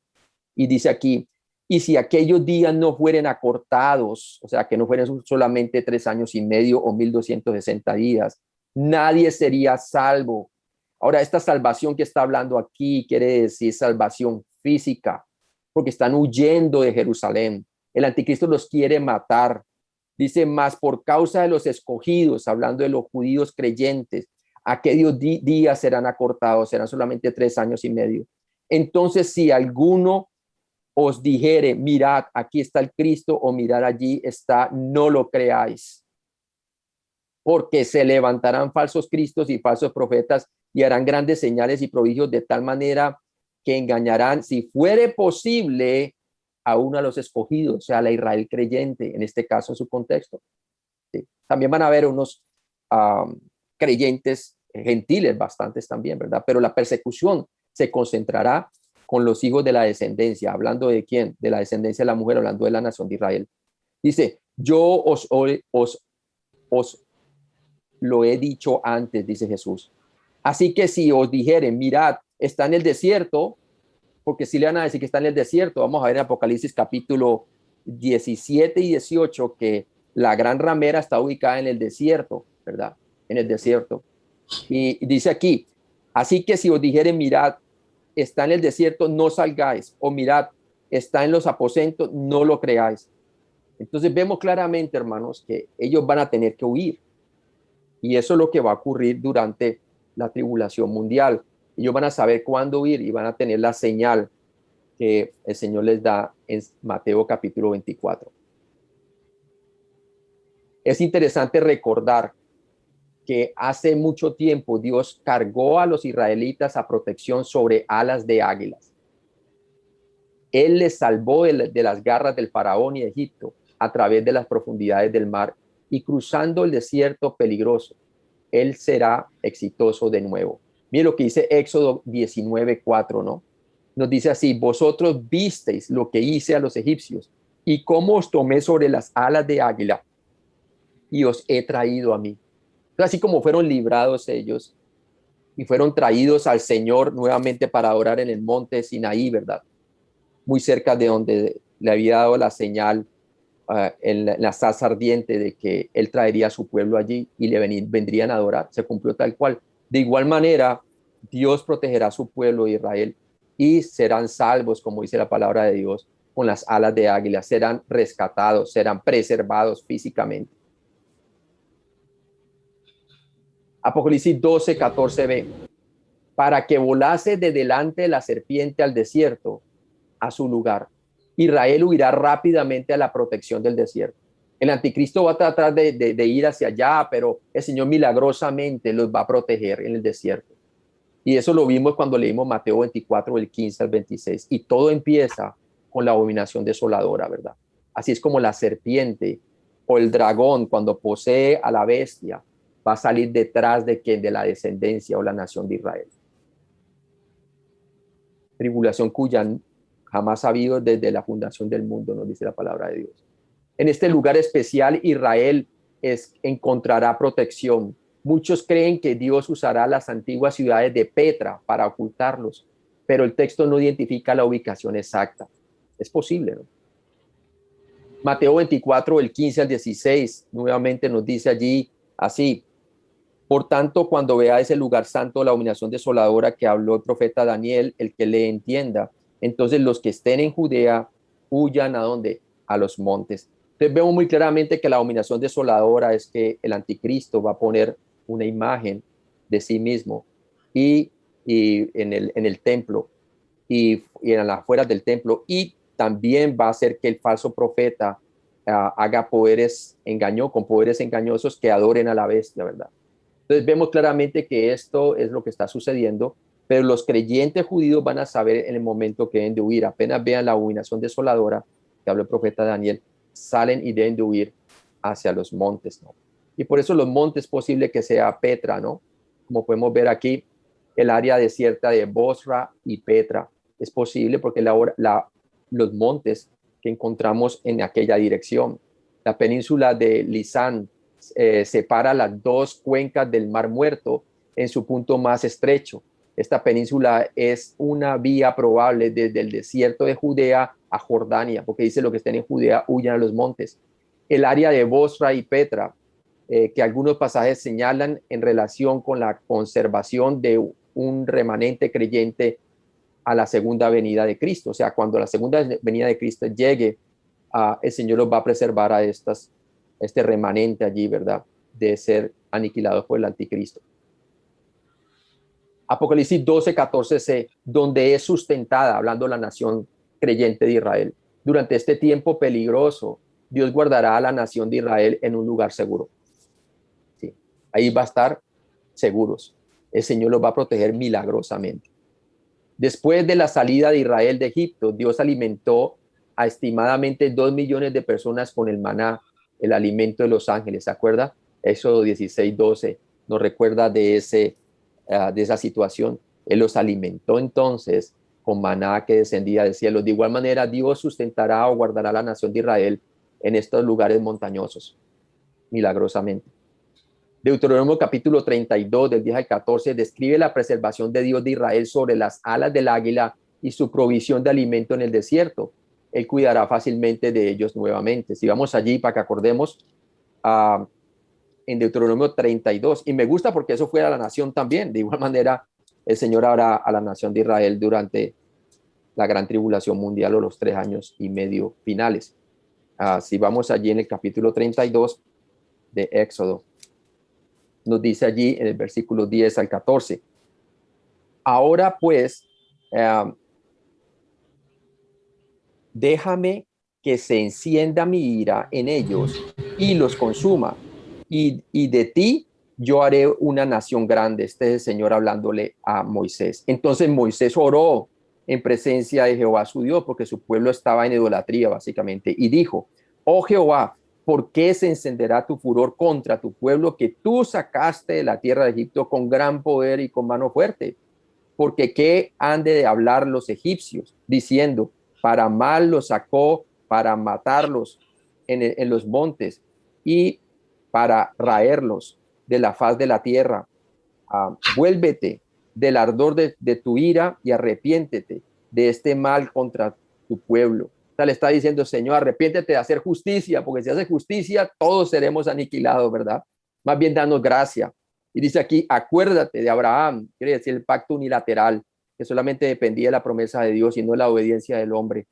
Y dice aquí: y si aquellos días no fueren acortados, o sea, que no fueran solamente 3 años y medio o 1260 días, nadie sería salvo. Ahora, esta salvación que está hablando aquí quiere decir salvación física, porque están huyendo de Jerusalén. El anticristo los quiere matar. Dice: más por causa de los escogidos, hablando de los judíos creyentes, aquellos días serán acortados, serán solamente 3 años y medio. Entonces, si alguno os dijere: mirad, aquí está el Cristo, o mirad, allí está, no lo creáis, porque se levantarán falsos cristos y falsos profetas y harán grandes señales y prodigios, de tal manera que engañarán, si fuere posible, aún a los escogidos, o sea, a la Israel creyente, en este caso en su contexto. ¿Sí? También van a haber unos creyentes gentiles, bastantes también, ¿verdad? Pero la persecución se concentrará con los hijos de la descendencia. ¿Hablando de quién? De la descendencia de la mujer, hablando de la nación de Israel. Dice: yo os lo he dicho antes, dice Jesús. Así que si os dijeren: mirad, está en el desierto, porque si le van a decir que está en el desierto, vamos a ver en Apocalipsis capítulo 17 y 18 que la gran ramera está ubicada en el desierto, ¿verdad? En el desierto. Y dice aquí: así que si os dijeren: mirad, está en el desierto, no salgáis, o mirad, está en los aposentos, no lo creáis. Entonces vemos claramente, hermanos, que ellos van a tener que huir. Y eso es lo que va a ocurrir durante la tribulación mundial. Ellos van a saber cuándo huir y van a tener la señal que el Señor les da en Mateo capítulo 24. Es interesante recordar que hace mucho tiempo Dios cargó a los israelitas a protección sobre alas de águilas. Él les salvó de las garras del faraón y de Egipto a través de las profundidades del mar, y cruzando el desierto peligroso, Él será exitoso de nuevo. Miren lo que dice Éxodo 19:4, ¿no? Nos dice así: vosotros visteis lo que hice a los egipcios y cómo os tomé sobre las alas de águila y os he traído a mí. Entonces, así como fueron librados ellos y fueron traídos al Señor nuevamente para adorar en el monte Sinaí, ¿verdad? muy cerca de donde le había dado la señal en la salsa ardiente de que él traería a su pueblo allí y vendrían a adorar. Se cumplió tal cual. De igual manera, Dios protegerá a su pueblo Israel y serán salvos, como dice la palabra de Dios, con las alas de águila. Serán rescatados, serán preservados físicamente. Apocalipsis 12:14b. Para que volase de delante de la serpiente al desierto, a su lugar. Israel huirá rápidamente a la protección del desierto. El anticristo va a tratar de ir hacia allá, pero el Señor milagrosamente los va a proteger en el desierto. Y eso lo vimos cuando leímos Mateo 24, del 15 al 26. Y todo empieza con la abominación desoladora, ¿verdad? Así es como la serpiente o el dragón, cuando posee a la bestia, va a salir detrás de quien, de la descendencia o la nación de Israel. Tribulación cuya jamás ha habido desde la fundación del mundo, nos dice la palabra de Dios. En este lugar especial, Israel encontrará protección. Muchos creen que Dios usará las antiguas ciudades de Petra para ocultarlos, pero el texto no identifica la ubicación exacta. Es posible, ¿no? Mateo 24, el 15 al 16, nuevamente nos dice allí así: por tanto, cuando vea ese lugar santo, la abominación desoladora que habló el profeta Daniel, el que le entienda, entonces los que estén en Judea huyan, ¿a dónde? A los montes. Entonces vemos muy claramente que la abominación desoladora es que el anticristo va a poner una imagen de sí mismo y en el templo y en las afueras del templo, y también va a hacer que el falso profeta haga con poderes engañosos que adoren a la bestia, ¿verdad? Entonces vemos claramente que esto es lo que está sucediendo, pero los creyentes judíos van a saber en el momento que deben de huir. Apenas vean la abominación desoladora que habló el profeta Daniel, salen y deben de huir hacia los montes, ¿no? Y por eso los montes es posible que sea Petra, ¿no? Como podemos ver aquí, el área desierta de Bosra y Petra. Es posible porque los montes que encontramos en aquella dirección. La península de Lisán separa las dos cuencas del Mar Muerto en su punto más estrecho. Esta península es una vía probable desde el desierto de Judea a Jordania, porque dice: lo que estén en Judea huyan a los montes. El área de Bosra y Petra, que algunos pasajes señalan en relación con la conservación de un remanente creyente a la segunda venida de Cristo. O sea, cuando la segunda venida de Cristo llegue, el Señor los va a preservar a este remanente allí, ¿verdad? De ser aniquilados por el anticristo. Apocalipsis 12:14c, donde es sustentada, hablando la nación creyente de Israel. Durante este tiempo peligroso, Dios guardará a la nación de Israel en un lugar seguro. Sí, ahí va a estar seguros. El Señor los va a proteger milagrosamente. Después de la salida de Israel de Egipto, Dios alimentó a estimadamente 2 millones de personas con el maná, el alimento de los ángeles. ¿Se acuerda? Éxodo 16:12 nos recuerda de esa situación. Él los alimentó entonces con maná que descendía del cielo. De igual manera, Dios sustentará o guardará a la nación de Israel en estos lugares montañosos, milagrosamente. Deuteronomio capítulo 32, del 10 al 14, describe la preservación de Dios de Israel sobre las alas del águila y su provisión de alimento en el desierto. Él cuidará fácilmente de ellos nuevamente. Si vamos allí para que acordemos, en Deuteronomio 32, y me gusta porque eso fue a la nación también. De igual manera, el Señor hará a la nación de Israel durante la gran tribulación mundial o los 3 años y medio finales. Si vamos allí en el capítulo 32 de Éxodo, nos dice allí en el versículo 10 al 14: ahora pues, déjame que se encienda mi ira en ellos y los consuma, y de ti yo haré una nación grande. Este es el Señor hablándole a Moisés. Entonces Moisés oró en presencia de Jehová su Dios, porque su pueblo estaba en idolatría básicamente, y dijo: oh Jehová, ¿por qué se encenderá tu furor contra tu pueblo que tú sacaste de la tierra de Egipto con gran poder y con mano fuerte? Porque qué han de hablar los egipcios, diciendo: para mal los sacó, para matarlos en los montes y para raerlos de la faz de la tierra. Vuélvete del ardor de tu ira y arrepiéntete de este mal contra tu pueblo. O sea, le está diciendo, Señor, arrepiéntete de hacer justicia, porque si haces justicia, todos seremos aniquilados, ¿verdad? Más bien danos gracia. Y dice aquí, acuérdate de Abraham, quiere decir el pacto unilateral, que solamente dependía de la promesa de Dios y no de la obediencia del hombre.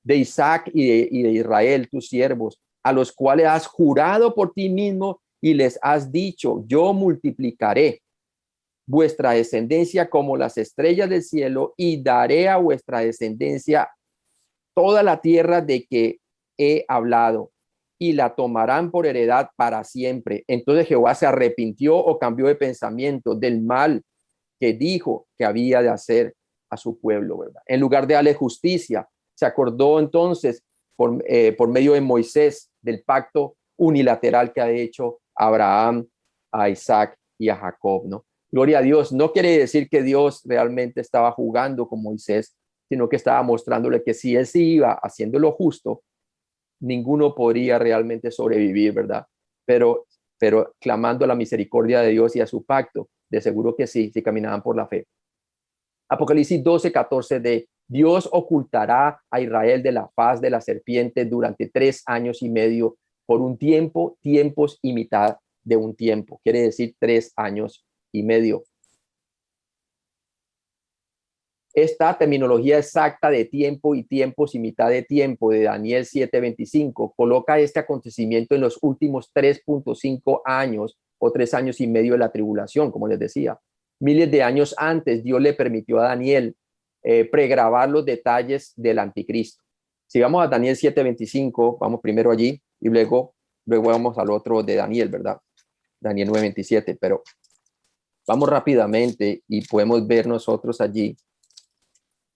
De Isaac y de Israel, tus siervos, a los cuales has jurado por ti mismo y les has dicho, yo multiplicaré vuestra descendencia como las estrellas del cielo y daré a vuestra descendencia toda la tierra de que he hablado y la tomarán por heredad para siempre. Entonces Jehová se arrepintió o cambió de pensamiento del mal que dijo que había de hacer a su pueblo, ¿verdad? En lugar de darle justicia, se acordó entonces por medio de Moisés del pacto unilateral que ha hecho Abraham, a Isaac y a Jacob, ¿no? Gloria a Dios. No quiere decir que Dios realmente estaba jugando con Moisés, sino que estaba mostrándole que si él se iba haciendo lo justo, ninguno podría realmente sobrevivir, ¿verdad? Pero clamando a la misericordia de Dios y a su pacto, de seguro que sí, si caminaban por la fe. Apocalipsis 12:14 de Dios ocultará a Israel de la faz de la serpiente durante 3 años y medio, por un tiempo, tiempos y mitad de un tiempo. Quiere decir 3 años y medio. Esta terminología exacta de tiempo y tiempos y mitad de tiempo de Daniel 7:25 coloca este acontecimiento en los últimos 3.5 años o 3 años y medio de la tribulación, como les decía. Miles de años antes, Dios le permitió a Daniel pregrabar los detalles del anticristo. Si vamos a Daniel 7:25, vamos primero allí y luego vamos al otro de Daniel, ¿verdad? Daniel 9:27, pero vamos rápidamente y podemos ver nosotros allí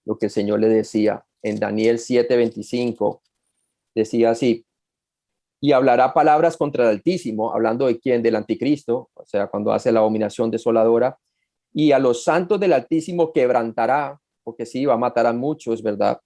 lo que el Señor le decía en Daniel 7:25, decía así, y hablará palabras contra el Altísimo, hablando de quién, del anticristo, o sea, cuando hace la abominación desoladora, y a los santos del Altísimo quebrantará, porque sí, va a matar a muchos, ¿verdad?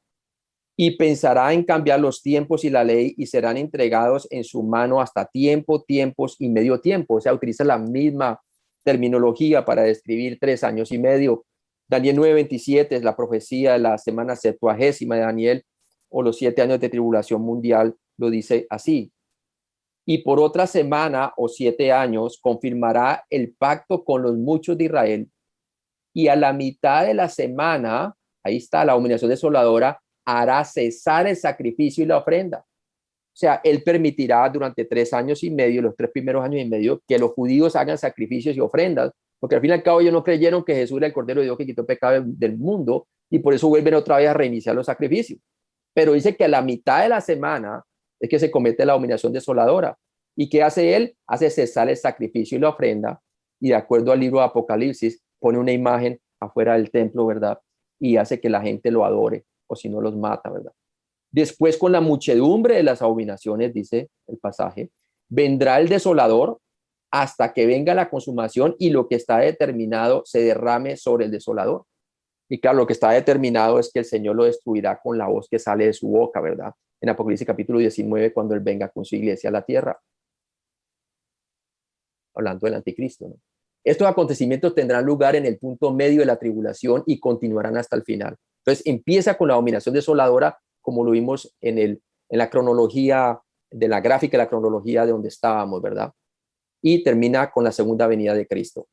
Y pensará en cambiar los tiempos y la ley y serán entregados en su mano hasta tiempo, tiempos y medio tiempo. O sea, utiliza la misma terminología para describir 3 años y medio. Daniel 9:27 es la profecía de la semana 70 de Daniel o los 7 años de tribulación mundial, lo dice así. Y por otra semana o 7 años confirmará el pacto con los muchos de Israel. Y a la mitad de la semana, ahí está la abominación desoladora, hará cesar el sacrificio y la ofrenda. O sea, él permitirá durante 3 años y medio, los 3 primeros años y medio, que los judíos hagan sacrificios y ofrendas, porque al fin y al cabo ellos no creyeron que Jesús era el Cordero de Dios que quitó el pecado del mundo, y por eso vuelven otra vez a reiniciar los sacrificios. Pero dice que a la mitad de la semana es que se comete la abominación desoladora. ¿Y qué hace él? Hace cesar el sacrificio y la ofrenda, y de acuerdo al libro de Apocalipsis, pone una imagen afuera del templo, ¿verdad? Y hace que la gente lo adore, o si no los mata, ¿verdad? Después, con la muchedumbre de las abominaciones, dice el pasaje, vendrá el desolador hasta que venga la consumación y lo que está determinado se derrame sobre el desolador. Y claro, lo que está determinado es que el Señor lo destruirá con la voz que sale de su boca, ¿verdad? En Apocalipsis capítulo 19, cuando Él venga con su iglesia a la tierra. Hablando del anticristo, ¿no? Estos acontecimientos tendrán lugar en el punto medio de la tribulación y continuarán hasta el final. Entonces empieza con la abominación desoladora, como lo vimos en la cronología de la gráfica, la cronología de donde estábamos, ¿verdad? Y termina con la segunda venida de Cristo.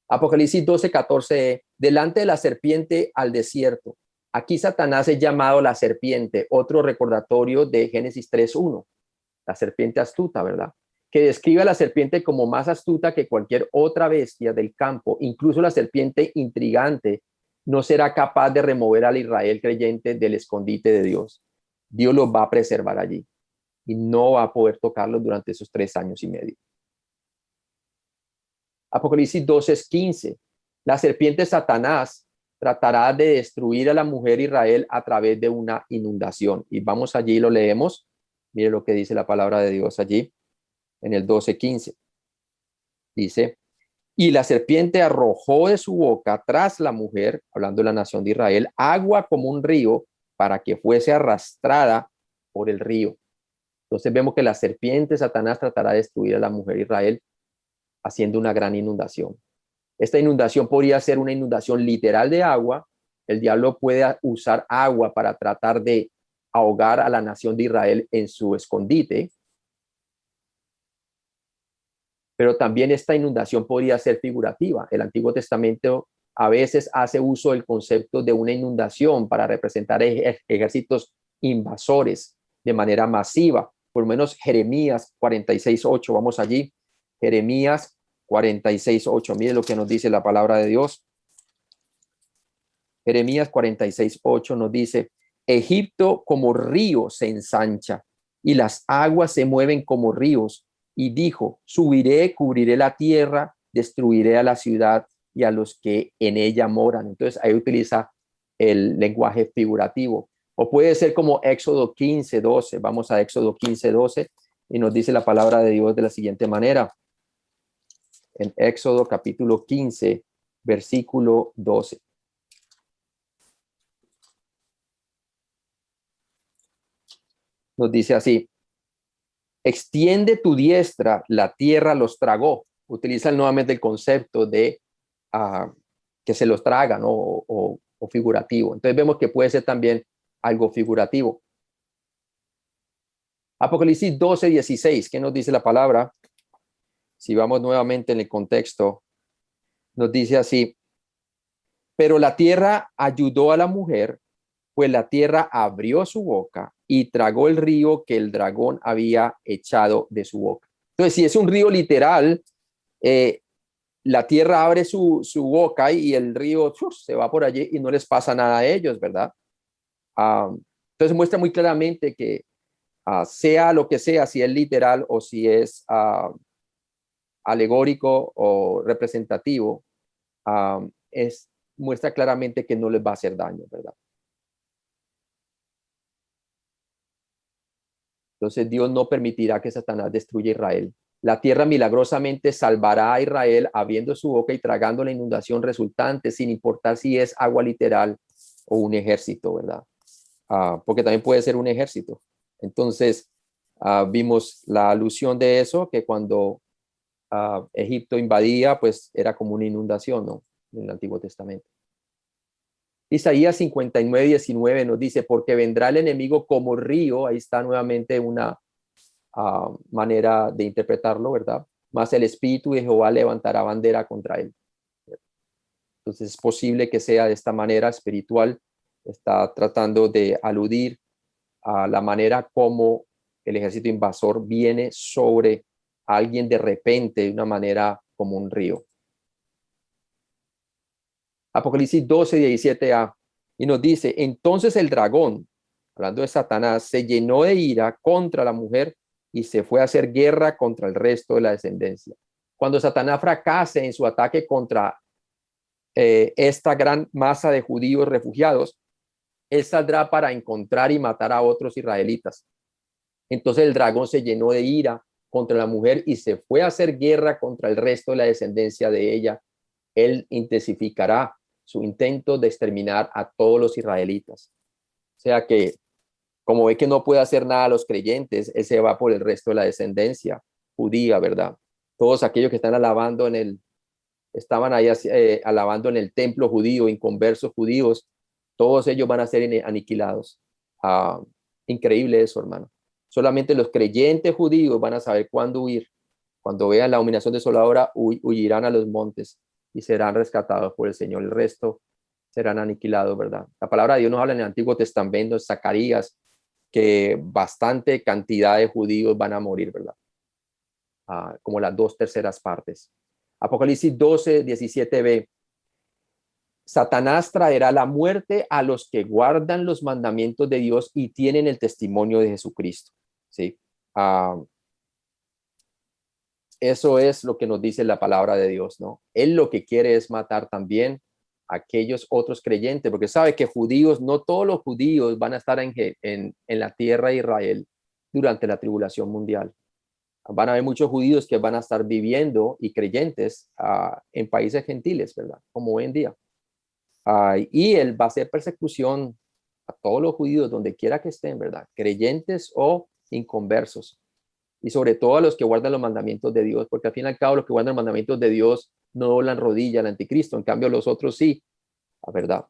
Apocalipsis 12:14, delante de la serpiente al desierto. Aquí Satanás es llamado la serpiente, otro recordatorio de Génesis 3:1, la serpiente astuta, ¿verdad? Que describe a la serpiente como más astuta que cualquier otra bestia del campo. Incluso la serpiente intrigante no será capaz de remover al Israel creyente del escondite de Dios. Dios los va a preservar allí y no va a poder tocarlos durante esos 3 años y medio. Apocalipsis 12:15. La serpiente Satanás tratará de destruir a la mujer Israel a través de una inundación. Y vamos allí, lo leemos. Mire lo que dice la palabra de Dios allí, en el 12:15. Dice, y la serpiente arrojó de su boca tras la mujer, hablando de la nación de Israel, agua como un río para que fuese arrastrada por el río. Entonces vemos que la serpiente Satanás tratará de destruir a la mujer Israel haciendo una gran inundación. Esta inundación podría ser una inundación literal de agua el diablo puede usar agua para tratar de ahogar a la nación de Israel en su escondite, pero también esta inundación podría ser figurativa. El Antiguo Testamento a veces hace uso del concepto de una inundación para representar ejércitos invasores de manera masiva. Por lo menos Jeremías 46:8, vamos allí. Jeremías 46:8, mire lo que nos dice la palabra de Dios. Jeremías 46:8 nos dice: Egipto como río se ensancha y las aguas se mueven como ríos. Y dijo: subiré, cubriré la tierra, destruiré a la ciudad y a los que en ella moran. Entonces ahí utiliza el lenguaje figurativo. O puede ser como Éxodo 15:12. Vamos a Éxodo 15:12 y nos dice la palabra de Dios de la siguiente manera. En Éxodo capítulo 15, versículo 12. Nos dice así: extiende tu diestra, la tierra los tragó. Utilizan nuevamente el concepto de que se los tragan, ¿no? O figurativo. Entonces vemos que puede ser también algo figurativo. Apocalipsis 12:16, ¿qué nos dice la palabra? Si vamos nuevamente en el contexto, nos dice así: pero la tierra ayudó a la mujer, pues la tierra abrió su boca y tragó el río que el dragón había echado de su boca. Entonces, si es un río literal, la tierra abre su boca y el río se va por allí y no les pasa nada a ellos, ¿verdad? Entonces muestra muy claramente que sea lo que sea, si es literal o si es alegórico o representativo, muestra claramente que no les va a hacer daño, ¿verdad? Entonces Dios no permitirá que Satanás destruya Israel. La tierra milagrosamente salvará a Israel abriendo su boca y tragando la inundación resultante, sin importar si es agua literal o un ejército, ¿verdad? Porque también puede ser un ejército. Entonces, vimos la alusión de eso, que cuando Egipto invadía, pues era como una inundación, ¿no? En el Antiguo Testamento. Isaías 59:19 nos dice: porque vendrá el enemigo como río. Ahí está nuevamente una manera de interpretarlo, ¿verdad? Más el Espíritu de Jehová levantará bandera contra él. Entonces es posible que sea de esta manera espiritual. Está tratando de aludir a la manera como el ejército invasor viene sobre alguien de repente, de una manera como un río. Apocalipsis 12:17a, y nos dice: entonces el dragón, hablando de Satanás, se llenó de ira contra la mujer y se fue a hacer guerra contra el resto de la descendencia. Cuando Satanás fracase en su ataque contra esta gran masa de judíos refugiados, él saldrá para encontrar y matar a otros israelitas. Entonces el dragón se llenó de ira contra la mujer y se fue a hacer guerra contra el resto de la descendencia de ella. Él intensificará su intento de exterminar a todos los israelitas. O sea que, como ve que no puede hacer nada a los creyentes, él se va por el resto de la descendencia judía, ¿verdad? Todos aquellos que están alabando estaban ahí alabando en el templo judío, inconversos judíos, todos ellos van a ser aniquilados. Increíble eso, hermano. Solamente los creyentes judíos van a saber cuándo huir. Cuando vean la abominación desoladora, huirán a los montes y serán rescatados por el Señor. El resto serán aniquilados, ¿verdad? La palabra de Dios nos habla en el Antiguo Testamento, en Zacarías, que bastante cantidad de judíos van a morir, ¿verdad? Como las 2/3 partes. Apocalipsis 12:17b. Satanás traerá la muerte a los que guardan los mandamientos de Dios y tienen el testimonio de Jesucristo. ¿Sí? Eso es lo que nos dice la palabra de Dios, ¿no? Él lo que quiere es matar también a aquellos otros creyentes, porque sabe que judíos, no todos los judíos van a estar en la tierra de Israel durante la tribulación mundial. Van a haber muchos judíos que van a estar viviendo y creyentes en países gentiles, ¿verdad? Como hoy en día. Y él va a hacer persecución a todos los judíos donde quiera que estén, ¿verdad? Creyentes o inconversos. Y sobre todo a los que guardan los mandamientos de Dios, porque al fin y al cabo los que guardan los mandamientos de Dios no doblan rodilla al anticristo, en cambio los otros sí, la verdad.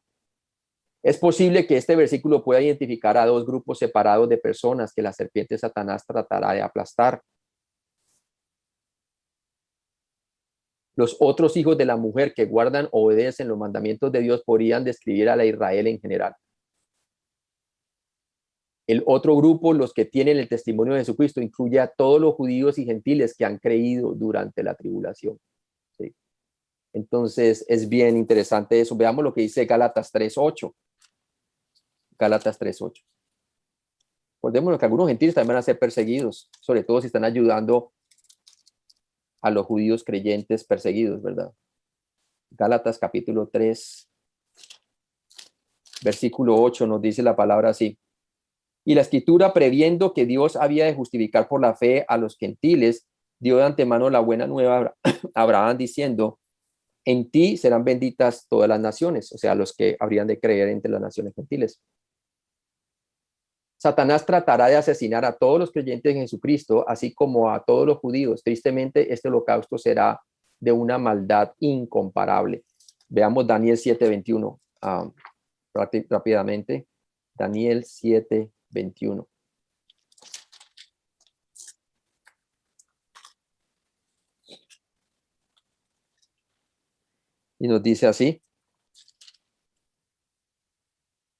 Es posible que este versículo pueda identificar a dos grupos separados de personas que la serpiente Satanás tratará de aplastar. Los otros hijos de la mujer que guardan o obedecen los mandamientos de Dios podrían describir a la Israel en general. El otro grupo, los que tienen el testimonio de Jesucristo, incluye a todos los judíos y gentiles que han creído durante la tribulación. ¿Sí? Entonces, es bien interesante eso. Veamos lo que dice Gálatas 3:8. Gálatas 3:8. Recordemos que algunos gentiles también van a ser perseguidos, sobre todo si están ayudando a los judíos creyentes perseguidos, ¿verdad? Gálatas capítulo 3, versículo 8 nos dice la palabra así. Y la escritura, previendo que Dios había de justificar por la fe a los gentiles, dio de antemano la buena nueva a Abraham diciendo, en ti serán benditas todas las naciones, o sea, los que habrían de creer entre las naciones gentiles. Satanás tratará de asesinar a todos los creyentes en Jesucristo, así como a todos los judíos. Tristemente, este holocausto será de una maldad incomparable. Veamos Daniel 7:21 rápidamente. Daniel 7:21. Y nos dice así.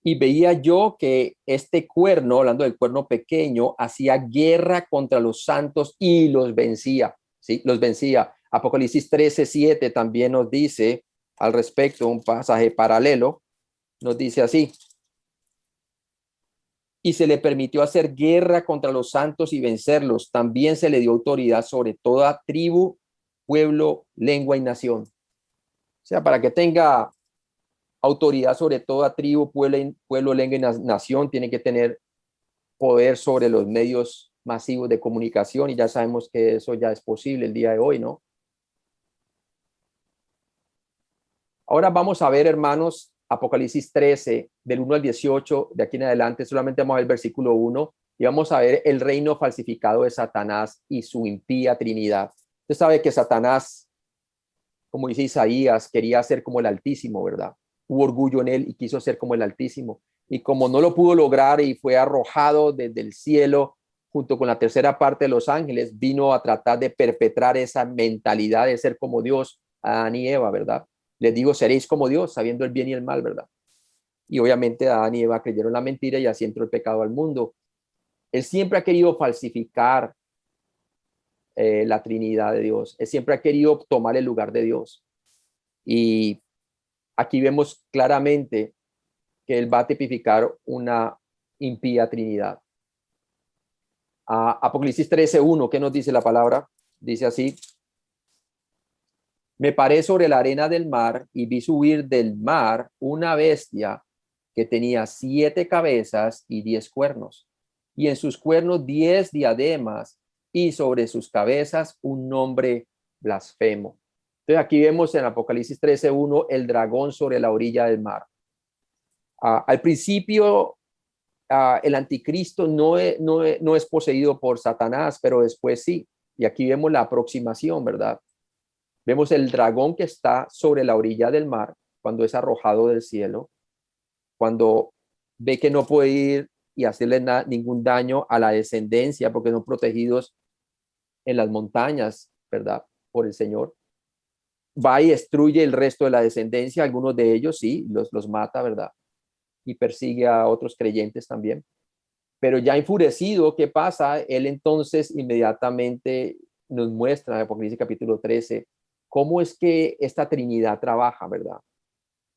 Y veía yo que este cuerno, hablando del cuerno pequeño, hacía guerra contra los santos y los vencía. ¿Sí? Los vencía. Apocalipsis 13:7 también nos dice al respecto, un pasaje paralelo, nos dice así. Y se le permitió hacer guerra contra los santos y vencerlos. También se le dio autoridad sobre toda tribu, pueblo, lengua y nación. O sea, para que tenga autoridad sobre toda tribu, pueblo, lengua y nación, tiene que tener poder sobre los medios masivos de comunicación y ya sabemos que eso ya es posible el día de hoy, ¿no? Ahora vamos a ver, hermanos, Apocalipsis 13, del 1 al 18, de aquí en adelante, solamente vamos a ver el versículo 1 y vamos a ver el reino falsificado de Satanás y su impía Trinidad. Usted sabe que Satanás, como dice Isaías, quería ser como el Altísimo, ¿verdad? Hubo orgullo en él y quiso ser como el Altísimo. Y como no lo pudo lograr y fue arrojado desde el cielo junto con la tercera parte de los ángeles, vino a tratar de perpetrar esa mentalidad de ser como Dios a Adán y Eva, ¿verdad? Les digo, seréis como Dios, sabiendo el bien y el mal, ¿verdad? Y obviamente Adán y Eva creyeron la mentira y así entró el pecado al mundo. Él siempre ha querido falsificar la Trinidad de Dios. Él siempre ha querido tomar el lugar de Dios. Y aquí vemos claramente que él va a tipificar una impía Trinidad. Apocalipsis 13:1, ¿qué nos dice la palabra? Dice así: me paré sobre la arena del mar y vi subir del mar una bestia que tenía 7 cabezas y 10 cuernos, y en sus cuernos 10 diademas, y sobre sus cabezas un nombre blasfemo. Entonces aquí vemos en Apocalipsis 13:1 el dragón sobre la orilla del mar. Al principio el anticristo no es poseído por Satanás, pero después sí. Y aquí vemos la aproximación, ¿verdad? Vemos el dragón que está sobre la orilla del mar cuando es arrojado del cielo, cuando ve que no puede ir y hacerle ningún daño a la descendencia porque son protegidos en las montañas, ¿verdad? Por el Señor. Va y destruye el resto de la descendencia, algunos de ellos sí, los mata, ¿verdad? Y persigue a otros creyentes también. Pero ya enfurecido, ¿qué pasa? Él entonces inmediatamente nos muestra en Apocalipsis capítulo 13 cómo es que esta Trinidad trabaja, ¿verdad?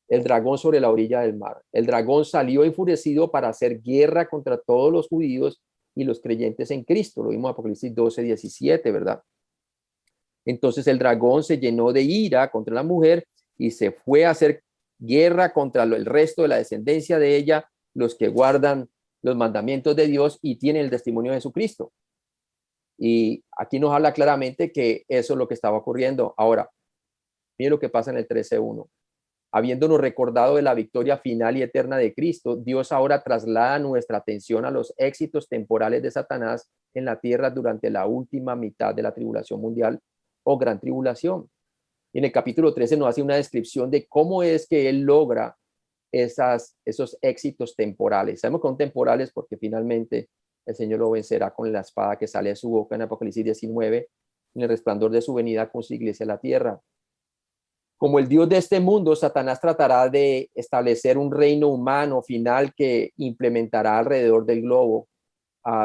El dragón sobre la orilla del mar. El dragón salió enfurecido para hacer guerra contra todos los judíos y los creyentes en Cristo. Lo vimos en Apocalipsis 12:17, ¿verdad? Entonces el dragón se llenó de ira contra la mujer y se fue a hacer guerra contra el resto de la descendencia de ella, los que guardan los mandamientos de Dios y tienen el testimonio de Jesucristo. Y aquí nos habla claramente que eso es lo que estaba ocurriendo. Ahora, miren lo que pasa en el 13:1. Habiéndonos recordado de la victoria final y eterna de Cristo, Dios ahora traslada nuestra atención a los éxitos temporales de Satanás en la tierra durante la última mitad de la tribulación mundial o gran tribulación. Y en el capítulo 13 nos hace una descripción de cómo es que él logra esos éxitos temporales. Sabemos que son temporales porque finalmente el Señor lo vencerá con la espada que sale de su boca en Apocalipsis 19, en el resplandor de su venida con su iglesia en la tierra. Como el Dios de este mundo, Satanás tratará de establecer un reino humano final que implementará alrededor del globo.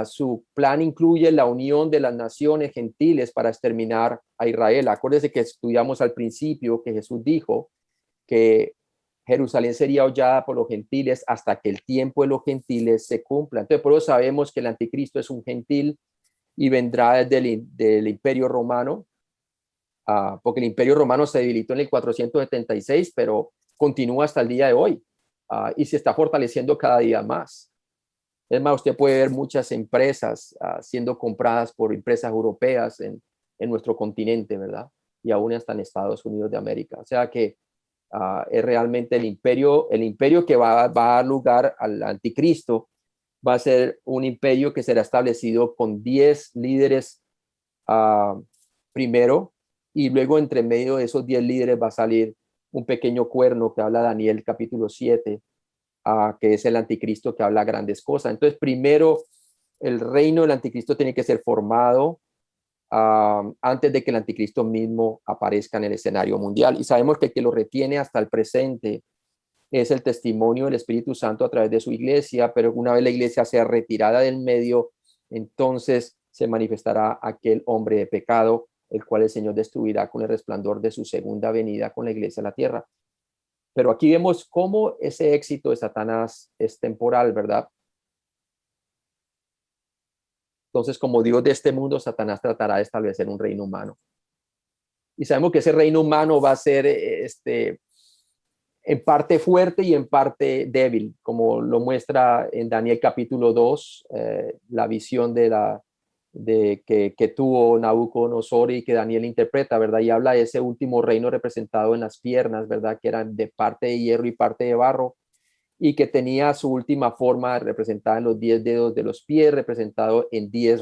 Su plan incluye la unión de las naciones gentiles para exterminar a Israel. Acuérdense que estudiamos al principio que Jesús dijo que Jerusalén sería hollada por los gentiles hasta que el tiempo de los gentiles se cumpla. Entonces, por eso sabemos que el anticristo es un gentil y vendrá desde del imperio romano, porque el imperio romano se debilitó en el 476, pero continúa hasta el día de hoy y se está fortaleciendo cada día más. Es más, usted puede ver muchas empresas siendo compradas por empresas europeas en nuestro continente, ¿verdad? Y aún hasta en Estados Unidos de América. O sea que es realmente el imperio que va a dar lugar al anticristo, va a ser un imperio que será establecido con 10 líderes primero, y luego entre medio de esos 10 líderes va a salir un pequeño cuerno que habla Daniel capítulo 7, que es el anticristo que habla grandes cosas. Entonces, primero, el reino del anticristo tiene que ser formado antes de que el anticristo mismo aparezca en el escenario mundial. Y sabemos que el que lo retiene hasta el presente es el testimonio del Espíritu Santo a través de su iglesia, pero una vez la iglesia sea retirada del medio, entonces se manifestará aquel hombre de pecado, el cual el Señor destruirá con el resplandor de su segunda venida con la iglesia a la tierra. Pero aquí vemos cómo ese éxito de Satanás es temporal, ¿verdad? Entonces, como Dios de este mundo, Satanás tratará de establecer un reino humano. Y sabemos que ese reino humano va a ser en parte fuerte y en parte débil, como lo muestra en Daniel capítulo 2, la visión que tuvo Nabucodonosor y que Daniel interpreta, ¿verdad? Y habla de ese último reino representado en las piernas, ¿verdad? Que eran de parte de hierro y parte de barro, y que tenía su última forma representada en los 10 dedos de los pies, representado en 10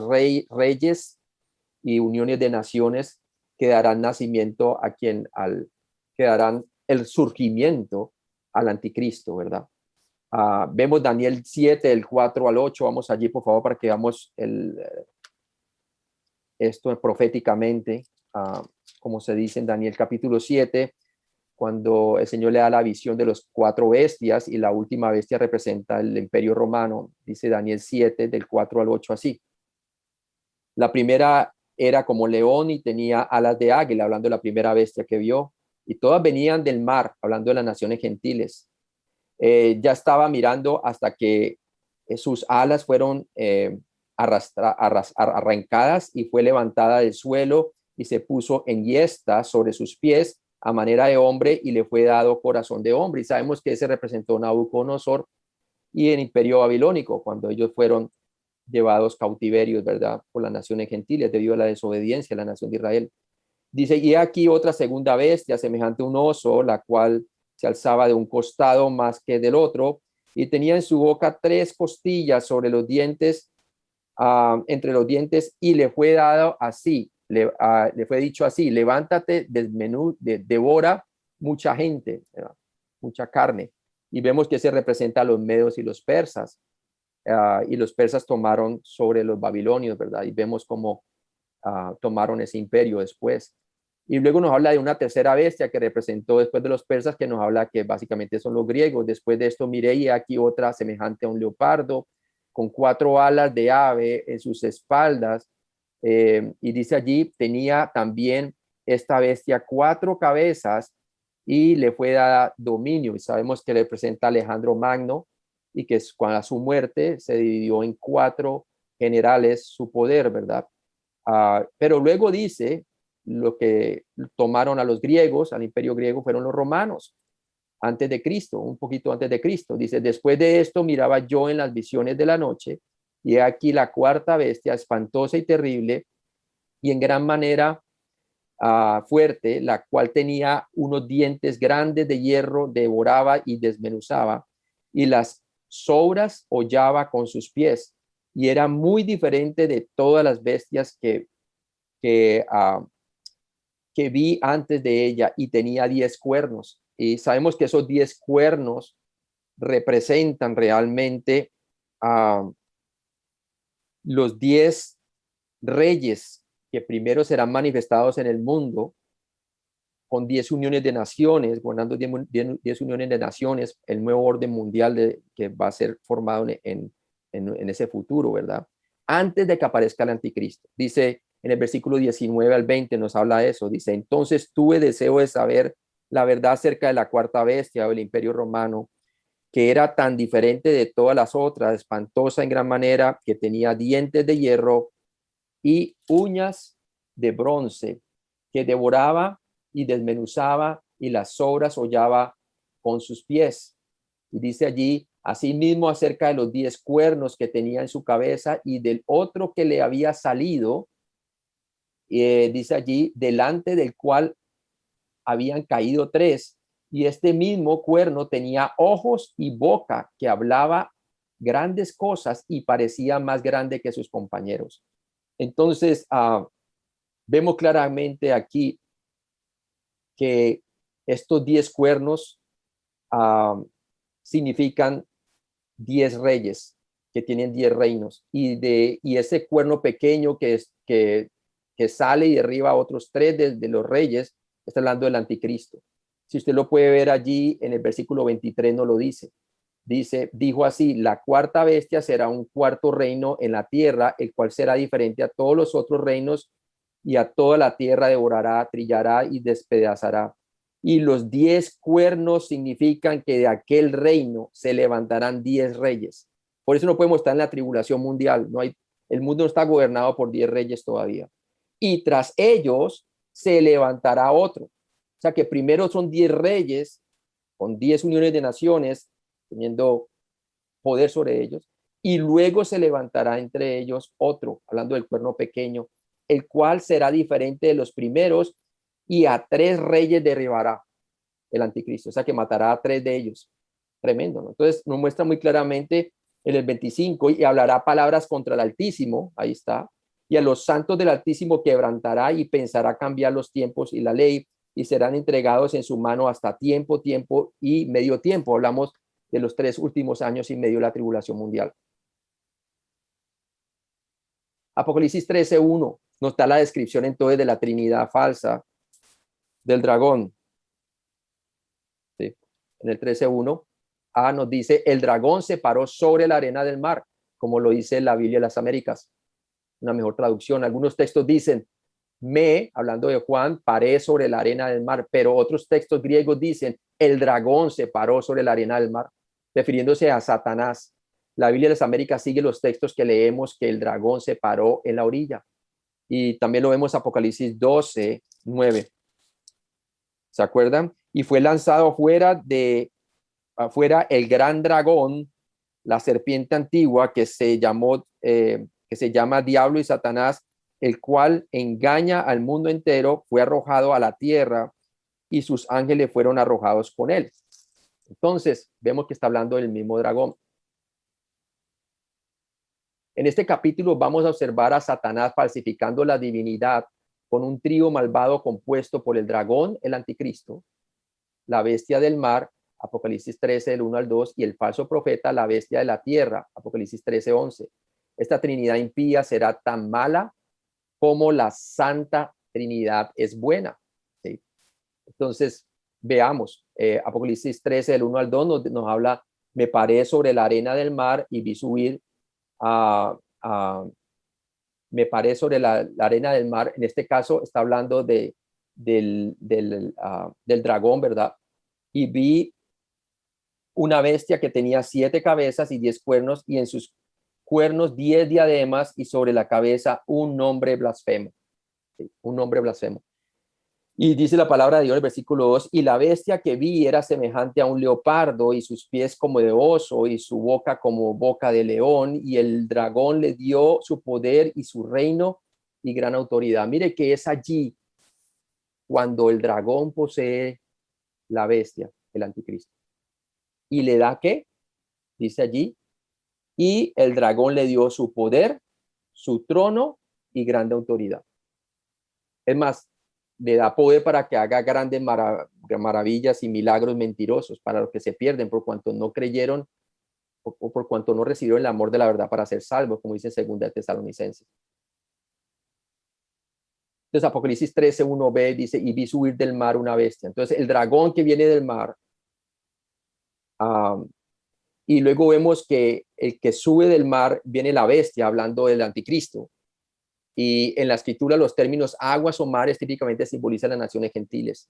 reyes y uniones de naciones que darán nacimiento a que darán el surgimiento al anticristo, ¿verdad? Vemos Daniel 7, del 4 al 8. Vamos allí, por favor, para que veamos esto proféticamente, como se dice en Daniel capítulo 7, cuando el Señor le da la visión de los 4 bestias y la última bestia representa el imperio romano. Dice Daniel 7, del 4 al 8 así. La primera era como león y tenía alas de águila, hablando de la primera bestia que vio, y todas venían del mar, hablando de las naciones gentiles. Ya estaba mirando hasta que sus alas fueron arrancadas y fue levantada del suelo y se puso en yesta sobre sus pies a manera de hombre y le fue dado corazón de hombre. Y sabemos que ese representó Nabucodonosor y el imperio babilónico, cuando ellos fueron llevados cautiverios, ¿verdad? Por las naciones gentiles debido a la desobediencia de la nación de Israel. Dice, y aquí otra segunda bestia, semejante a un oso, la cual se alzaba de un costado más que del otro, y tenía en su boca 3 costillas sobre los dientes, entre los dientes, y le fue dado así, le fue dicho así, levántate, devora mucha gente, ¿verdad? Mucha carne. Y vemos que se representa a los medos y los persas, y los persas tomaron sobre los babilonios, ¿verdad? Y vemos cómo tomaron ese imperio después. Y luego nos habla de una tercera bestia que representó después de los persas, que nos habla que básicamente son los griegos. Después de esto miré y aquí otra semejante a un leopardo, con 4 alas de ave en sus espaldas. Y dice allí, tenía también esta bestia 4 cabezas y le fue dada dominio. Y sabemos que le presenta Alejandro Magno y que cuando a su muerte se dividió en 4 generales su poder, ¿verdad? Pero luego dice, lo que tomaron a los griegos, al imperio griego, fueron los romanos, antes de Cristo, un poquito antes de Cristo. Dice, después de esto miraba yo en las visiones de la noche, y aquí la 4ª bestia, espantosa y terrible, y en gran manera fuerte, la cual tenía unos dientes grandes de hierro, devoraba y desmenuzaba, y las sobras hollaba con sus pies, y era muy diferente de todas las bestias que, uh, que vi antes de ella, y tenía 10 cuernos. Y sabemos que esos 10 cuernos representan realmente a los 10 reyes que primero serán manifestados en el mundo, con 10 uniones de naciones, gobernando 10 uniones de naciones, el nuevo orden mundial que va a ser formado en ese futuro, ¿verdad? Antes de que aparezca el anticristo. Dice en el versículo 19 al 20, nos habla de eso. Dice, entonces tuve deseo de saber la verdad acerca de la cuarta bestia o del imperio romano, que era tan diferente de todas las otras, espantosa en gran manera, que tenía dientes de hierro y uñas de bronce, que devoraba y desmenuzaba y las sobras hollaba con sus pies. Y dice allí, asimismo acerca de los 10 cuernos que tenía en su cabeza y del otro que le había salido, dice allí, delante del cual habían caído 3, y este mismo cuerno tenía ojos y boca, que hablaba grandes cosas y parecía más grande que sus compañeros. Entonces, vemos claramente aquí que estos 10 cuernos significan 10 reyes que tienen 10 reinos, y ese cuerno pequeño que sale y derriba a otros 3 de los reyes, está hablando del anticristo. Si usted lo puede ver allí en el versículo 23, no lo dice. Dijo así, la cuarta bestia será un cuarto reino en la tierra, el cual será diferente a todos los otros reinos, y a toda la tierra devorará, trillará y despedazará. Y los 10 cuernos significan que de aquel reino se levantarán 10 reyes. Por eso no podemos estar en la tribulación mundial. El mundo no está gobernado por 10 reyes todavía. Y tras ellos se levantará otro. O sea que primero son 10 reyes con 10 uniones de naciones, teniendo poder sobre ellos, y luego se levantará entre ellos otro, hablando del cuerno pequeño, el cual será diferente de los primeros, y a 3 reyes derribará el anticristo, o sea que matará a 3 de ellos. Tremendo, ¿no? Entonces nos muestra muy claramente en el 25, y hablará palabras contra el Altísimo, ahí está, y a los santos del Altísimo quebrantará y pensará cambiar los tiempos y la ley, y serán entregados en su mano hasta tiempo y medio tiempo. Hablamos de los 3 últimos años y medio de la tribulación mundial. Apocalipsis 13:1 nos da la descripción entonces de la Trinidad falsa del dragón. ¿Sí? En el 13:1 nos dice, el dragón se paró sobre la arena del mar, como lo dice la Biblia de las Américas, una mejor traducción. Algunos textos dicen, hablando de Juan, paré sobre la arena del mar, pero otros textos griegos dicen, el dragón se paró sobre la arena del mar, refiriéndose a Satanás. La Biblia de las Américas sigue los textos que leemos, que el dragón se paró en la orilla. Y también lo vemos Apocalipsis 12:9. ¿Se acuerdan? Y fue lanzado afuera el gran dragón, la serpiente antigua, que se llama Diablo y Satanás, el cual engaña al mundo entero, fue arrojado a la tierra y sus ángeles fueron arrojados con él. Entonces, vemos que está hablando del mismo dragón. En este capítulo vamos a observar a Satanás falsificando la divinidad con un trío malvado compuesto por el dragón, el anticristo, la bestia del mar, Apocalipsis 13, del 1 al 2, y el falso profeta, la bestia de la tierra, Apocalipsis 13:11. Esta Trinidad impía será tan mala como la Santa Trinidad es buena. ¿Sí? Entonces, veamos, Apocalipsis 13, del 1 al 2 nos habla, me paré sobre la arena del mar y vi subir me paré sobre la arena del mar. En este caso está hablando del dragón, ¿verdad? Y vi una bestia que tenía 7 cabezas y 10 cuernos, y en sus cuernos 10 diademas, y sobre la cabeza un nombre blasfemo. ¿Sí? Un nombre blasfemo. Y dice la palabra de Dios en el versículo 2, y la bestia que vi era semejante a un leopardo, y sus pies como de oso, y su boca como boca de león, y el dragón le dio su poder y su reino y gran autoridad. Mire que es allí cuando el dragón posee la bestia, el anticristo. ¿Y le da qué? Dice allí, y el dragón le dio su poder, su trono y grande autoridad. Es más, le da poder para que haga maravillas y milagros mentirosos para los que se pierden por cuanto no creyeron o por cuanto no recibieron el amor de la verdad para ser salvos, como dice 2 Tesalonicenses. Entonces Apocalipsis 13:1b dice, y vi subir del mar una bestia. Entonces el dragón que viene del mar, y luego vemos que el que sube del mar viene la bestia, hablando del anticristo. Y en la escritura los términos aguas o mares típicamente simbolizan las naciones gentiles.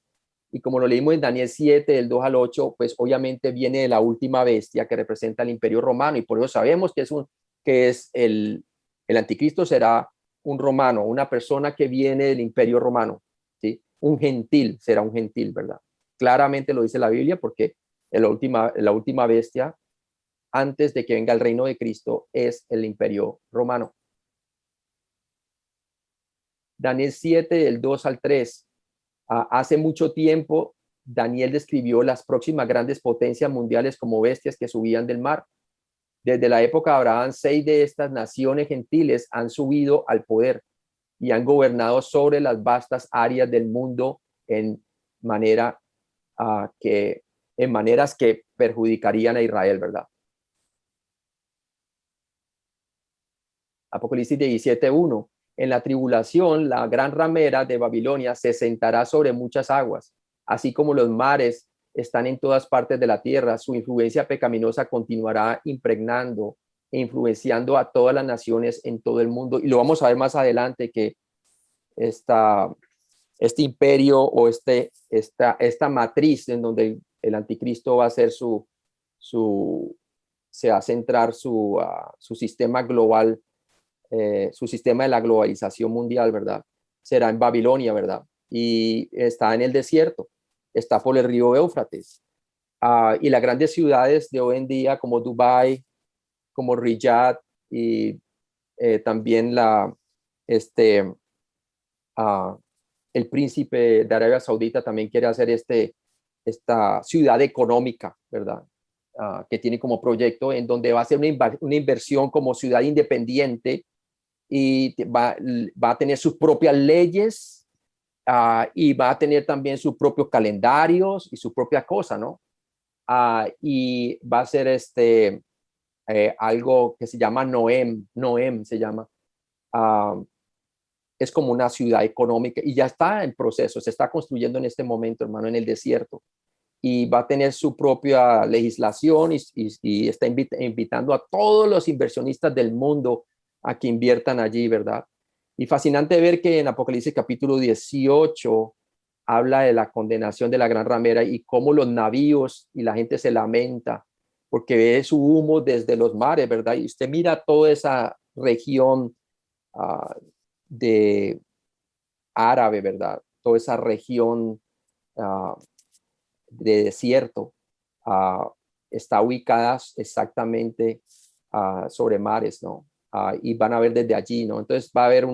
Y como lo leímos en Daniel 7, del 2 al 8, pues obviamente viene de la última bestia que representa el imperio romano. Y por eso sabemos que es el anticristo será un romano, una persona que viene del imperio romano, ¿sí? Un gentil, será un gentil, ¿verdad? Claramente lo dice la Biblia porque la última bestia, antes de que venga el reino de Cristo, es el imperio romano. Daniel 7, del 2 al 3. Hace mucho tiempo, Daniel describió las próximas grandes potencias mundiales como bestias que subían del mar. Desde la época de Abraham, 6 de estas naciones gentiles han subido al poder y han gobernado sobre las vastas áreas del mundo en manera en maneras que perjudicarían a Israel, ¿verdad? Apocalipsis 17:1. En la tribulación, la gran ramera de Babilonia se sentará sobre muchas aguas, así como los mares están en todas partes de la tierra. Su influencia pecaminosa continuará impregnando e influenciando a todas las naciones en todo el mundo. Y lo vamos a ver más adelante que este imperio o esta matriz en donde el anticristo va a ser se va a centrar su sistema global, su sistema de la globalización mundial, ¿verdad? Será en Babilonia, ¿verdad? Y está en el desierto, está por el río Éufrates. Y las grandes ciudades de hoy en día como Dubái, como Riyadh y también este, uh, el príncipe de Arabia Saudita también quiere hacer esta ciudad económica, ¿verdad? Que tiene como proyecto en donde va a ser una inversión como ciudad independiente y va a tener sus propias leyes y va a tener también sus propios calendarios y su propia cosa, ¿no? Y va a ser algo que se llama Noem se llama. Es como una ciudad económica y ya está en proceso, se está construyendo en este momento, hermano, en el desierto. Y va a tener su propia legislación y está invitando a todos los inversionistas del mundo a que inviertan allí, ¿verdad? Y fascinante ver que en Apocalipsis capítulo 18 habla de la condenación de la gran ramera y cómo los navíos y la gente se lamenta porque ve su humo desde los mares, ¿verdad? Y usted mira toda esa región de árabe, ¿verdad? Toda esa región de desierto está ubicada exactamente sobre mares, ¿no? Y van a ver desde allí, ¿no? Entonces va a haber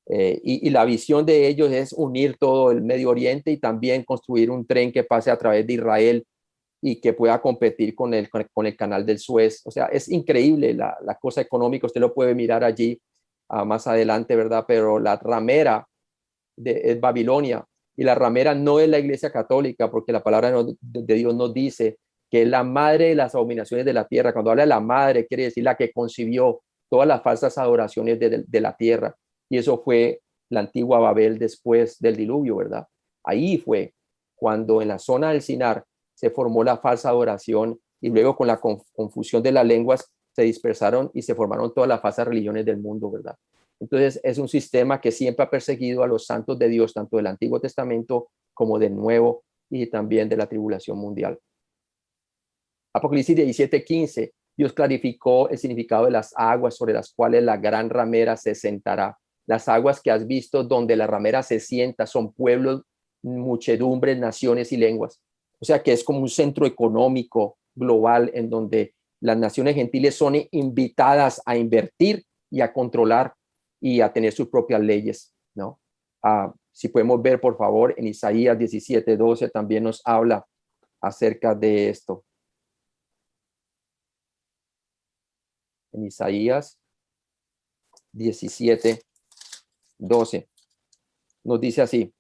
y la visión de ellos es unir todo el Medio Oriente y también construir un tren que pase a través de Israel y que pueda competir con el canal del Suez. O sea, es increíble la cosa económica, usted lo puede mirar allí más adelante, ¿verdad? Pero la ramera es Babilonia y la ramera no es la Iglesia Católica, porque la palabra de Dios nos dice que es la madre de las abominaciones de la tierra. Cuando habla de la madre, quiere decir la que concibió todas las falsas adoraciones de la tierra. Y eso fue la antigua Babel después del diluvio, ¿verdad? Ahí fue cuando en la zona del Sinar se formó la falsa adoración y luego con la confusión de las lenguas se dispersaron y se formaron todas las falsas religiones del mundo, ¿verdad? Entonces es un sistema que siempre ha perseguido a los santos de Dios, tanto del Antiguo Testamento como del Nuevo y también de la tribulación mundial. Apocalipsis 17:15, Dios clarificó el significado de las aguas sobre las cuales la gran ramera se sentará. Las aguas que has visto donde la ramera se sienta son pueblos, muchedumbres, naciones y lenguas. O sea que es como un centro económico global en donde las naciones gentiles son invitadas a invertir y a controlar y a tener sus propias leyes, ¿no? Si podemos ver, por favor, en Isaías 17:12 también nos habla acerca de esto. En Isaías 17:12 nos dice así: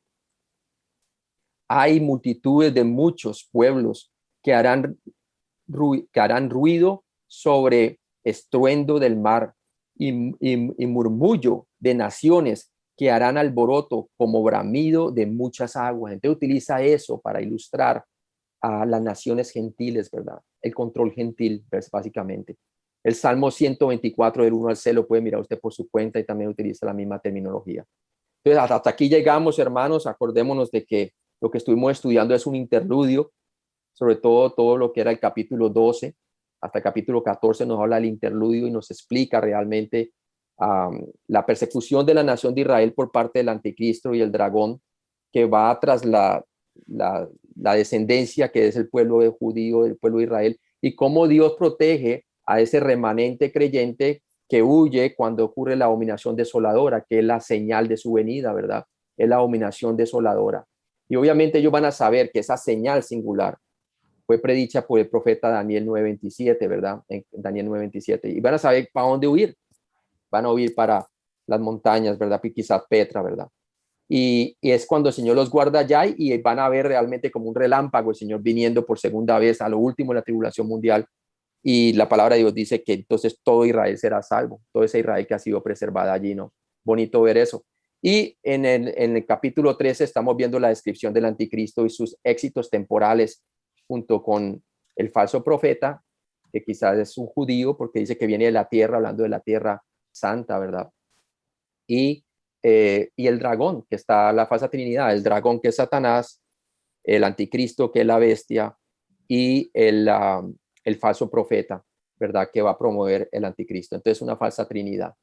hay multitudes de muchos pueblos que harán ruido sobre estruendo del mar y murmullo de naciones que harán alboroto como bramido de muchas aguas. Entonces utiliza eso para ilustrar a las naciones gentiles, ¿verdad? El control gentil, pues, básicamente. El Salmo 124 del 1 al 6 lo puede mirar usted por su cuenta y también utiliza la misma terminología. Entonces, hasta aquí llegamos, hermanos. Acordémonos de que lo que estuvimos estudiando es un interludio, sobre todo lo que era el capítulo 12 hasta el capítulo 14 nos habla del interludio y nos explica realmente la persecución de la nación de Israel por parte del anticristo y el dragón que va tras la descendencia que es el pueblo de judío, el pueblo de Israel, y cómo Dios protege a ese remanente creyente que huye cuando ocurre la abominación desoladora, que es la señal de su venida, ¿verdad? Es la abominación desoladora. Y obviamente ellos van a saber que esa señal singular fue predicha por el profeta Daniel 9:27, ¿verdad? En Daniel 9:27. Y van a saber para dónde huir. Van a huir para las montañas, ¿verdad? Quizás Petra, ¿verdad? Y es cuando el Señor los guarda allá y van a ver realmente como un relámpago el Señor viniendo por segunda vez a lo último de la tribulación mundial. Y la palabra de Dios dice que entonces todo Israel será salvo, todo ese Israel que ha sido preservado allí, ¿no? Bonito ver eso. Y en el capítulo 13 estamos viendo la descripción del anticristo y sus éxitos temporales junto con el falso profeta, que quizás es un judío porque dice que viene de la tierra, hablando de la tierra santa, ¿verdad? Y el dragón, que está la falsa trinidad, el dragón que es Satanás, el anticristo que es la bestia y el falso profeta, ¿verdad? Que va a promover el anticristo. Entonces, una falsa trinidad.